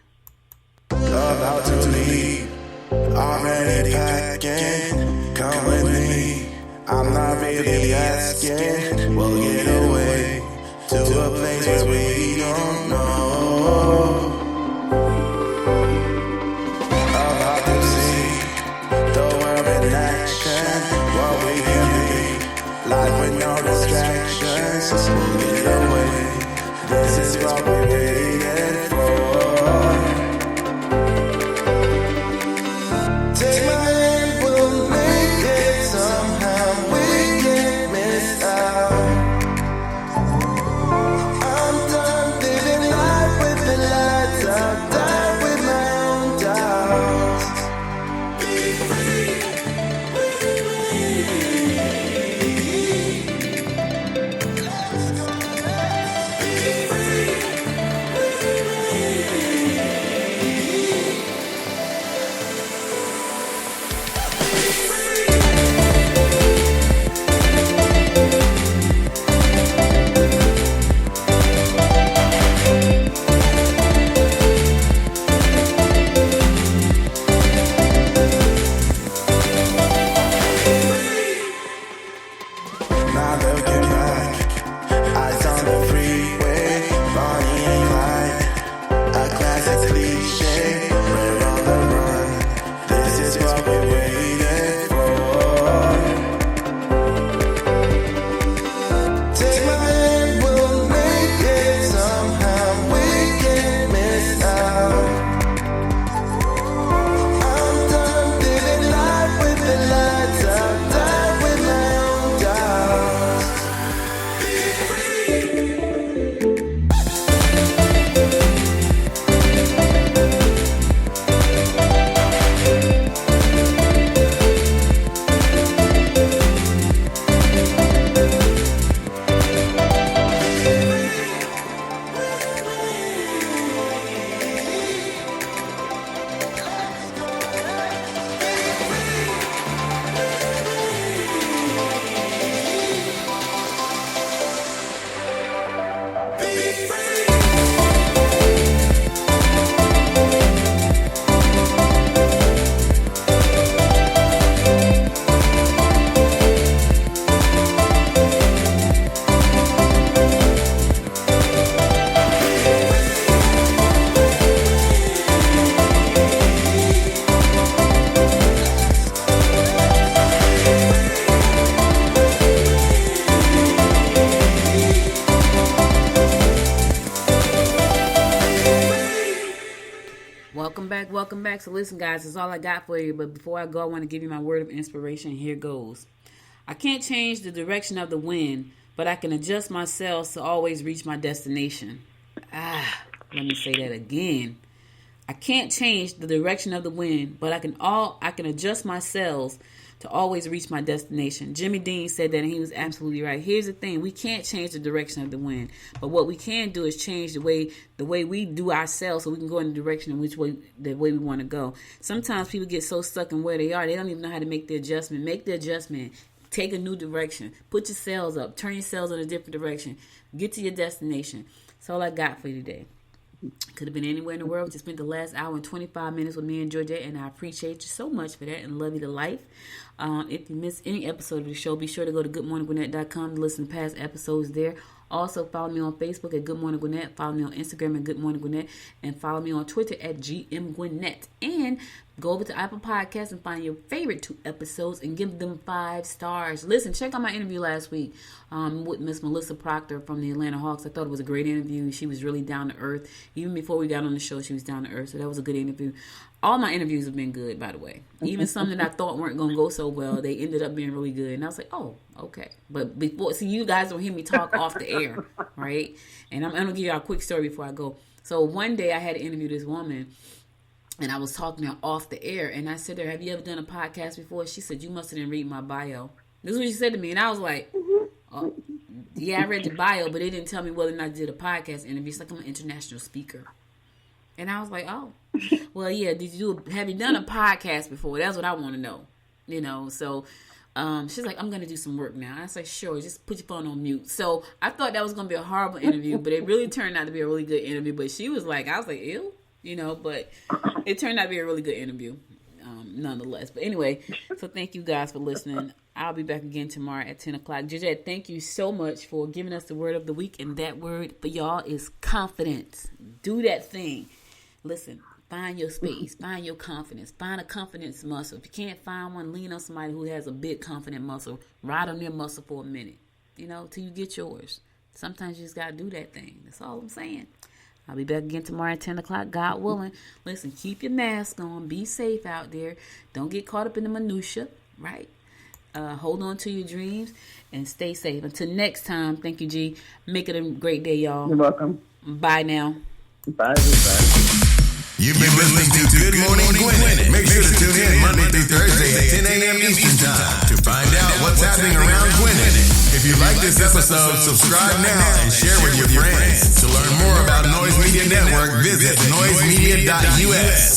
About to leave, already packing. Come with me, I'm not really asking. We'll get away to a place where we don't know. About to see the world in action, what we can be, life with no distractions. We'll get away, this is what we waited for. Take my hand, we'll make it somehow. We can't miss out. I'm done living life with the lights out. Die with my own doubts. Be free. Be free. Now looking back, eyes on the freeway, Bonnie and Clyde, a classic cliche. We're on the run, this is what we waited for. Take my hand, we'll make it somehow. We can't miss out. I'm done living life with the lights out. Die with my own doubts. Welcome back. So listen, guys, that's all I got for you. But before I go, I want to give you my word of inspiration. Here goes. I can't change the direction of the wind, but I can adjust my sails to always reach my destination. Let me say that again. I can't change the direction of the wind, but I can adjust my sails to always reach my destination. Jimmy Dean said that, and he was absolutely right. Here's the thing: we can't change the direction of the wind, but what we can do is change the way we do ourselves, so we can go in the direction in which way we want to go. Sometimes people get so stuck in where they are, they don't even know how to make the adjustment. Make the adjustment. Take a new direction. Put your sails up. Turn your sails in a different direction. Get to your destination. That's all I got for you today. Could have been anywhere in the world. Just spent the last hour and 25 minutes with me and Georgette, and I appreciate you so much for that and love you to life. If you missed any episode of the show, be sure to go to goodmorninggwinnett.com to listen to past episodes there. Also, follow me on Facebook at Good Morning Gwinnett. Follow me on Instagram at Good Morning Gwinnett. And follow me on Twitter at GM Gwinnett. And go over to Apple Podcasts and find your favorite 2 episodes and give them 5 stars. Listen, check out my interview last week with Miss Melissa Proctor from the Atlanta Hawks. I thought it was a great interview. She was really down to earth. Even before we got on the show, she was down to earth. So that was a good interview. All my interviews have been good, by the way. Even some that I thought weren't going to go so well, they ended up being really good. And I was like, oh, okay. But before, see, you guys don't hear me talk off the air, right? And I'm going to give you a quick story before I go. So one day I had to interview this woman, and I was talking to her off the air. And I said to her, have you ever done a podcast before? She said, you must have didn't read my bio. This is what she said to me. And I was like, oh, yeah, I read the bio, but they didn't tell me whether or not I did a podcast interview. It's like I'm an international speaker. And I was like, oh, well, yeah, have you done a podcast before? That's what I want to know. You know, so she's like, I'm going to do some work now. I said, sure, just put your phone on mute. So I thought that was going to be a horrible interview, but it really turned out to be a really good interview. But she was like, I was like, ew, but it turned out to be a really good interview nonetheless. But anyway, so thank you guys for listening. I'll be back again tomorrow at 10 o'clock. Georgette, thank you so much for giving us the word of the week. And that word for y'all is confidence. Do that thing. Listen. Find your space. Find your confidence. Find a confidence muscle. If you can't find one, lean on somebody who has a big confident muscle. Ride on their muscle for a minute, till you get yours. Sometimes you just got to do that thing. That's all I'm saying. I'll be back again tomorrow at 10 o'clock, God willing. Listen, keep your mask on. Be safe out there. Don't get caught up in the minutia, right? Hold on to your dreams and stay safe. Until next time, thank you, G. Make it a great day, y'all. You're welcome. Bye now. Bye, everybody. You've been listening to Good Morning Gwinnett. Make sure to tune in Monday through Thursday at 10 a.m. Eastern Time to find out what's happening around Gwinnett. If you like this episode, subscribe now and share with your friends. To learn more about Noise Media Network, visit noisemedia.us.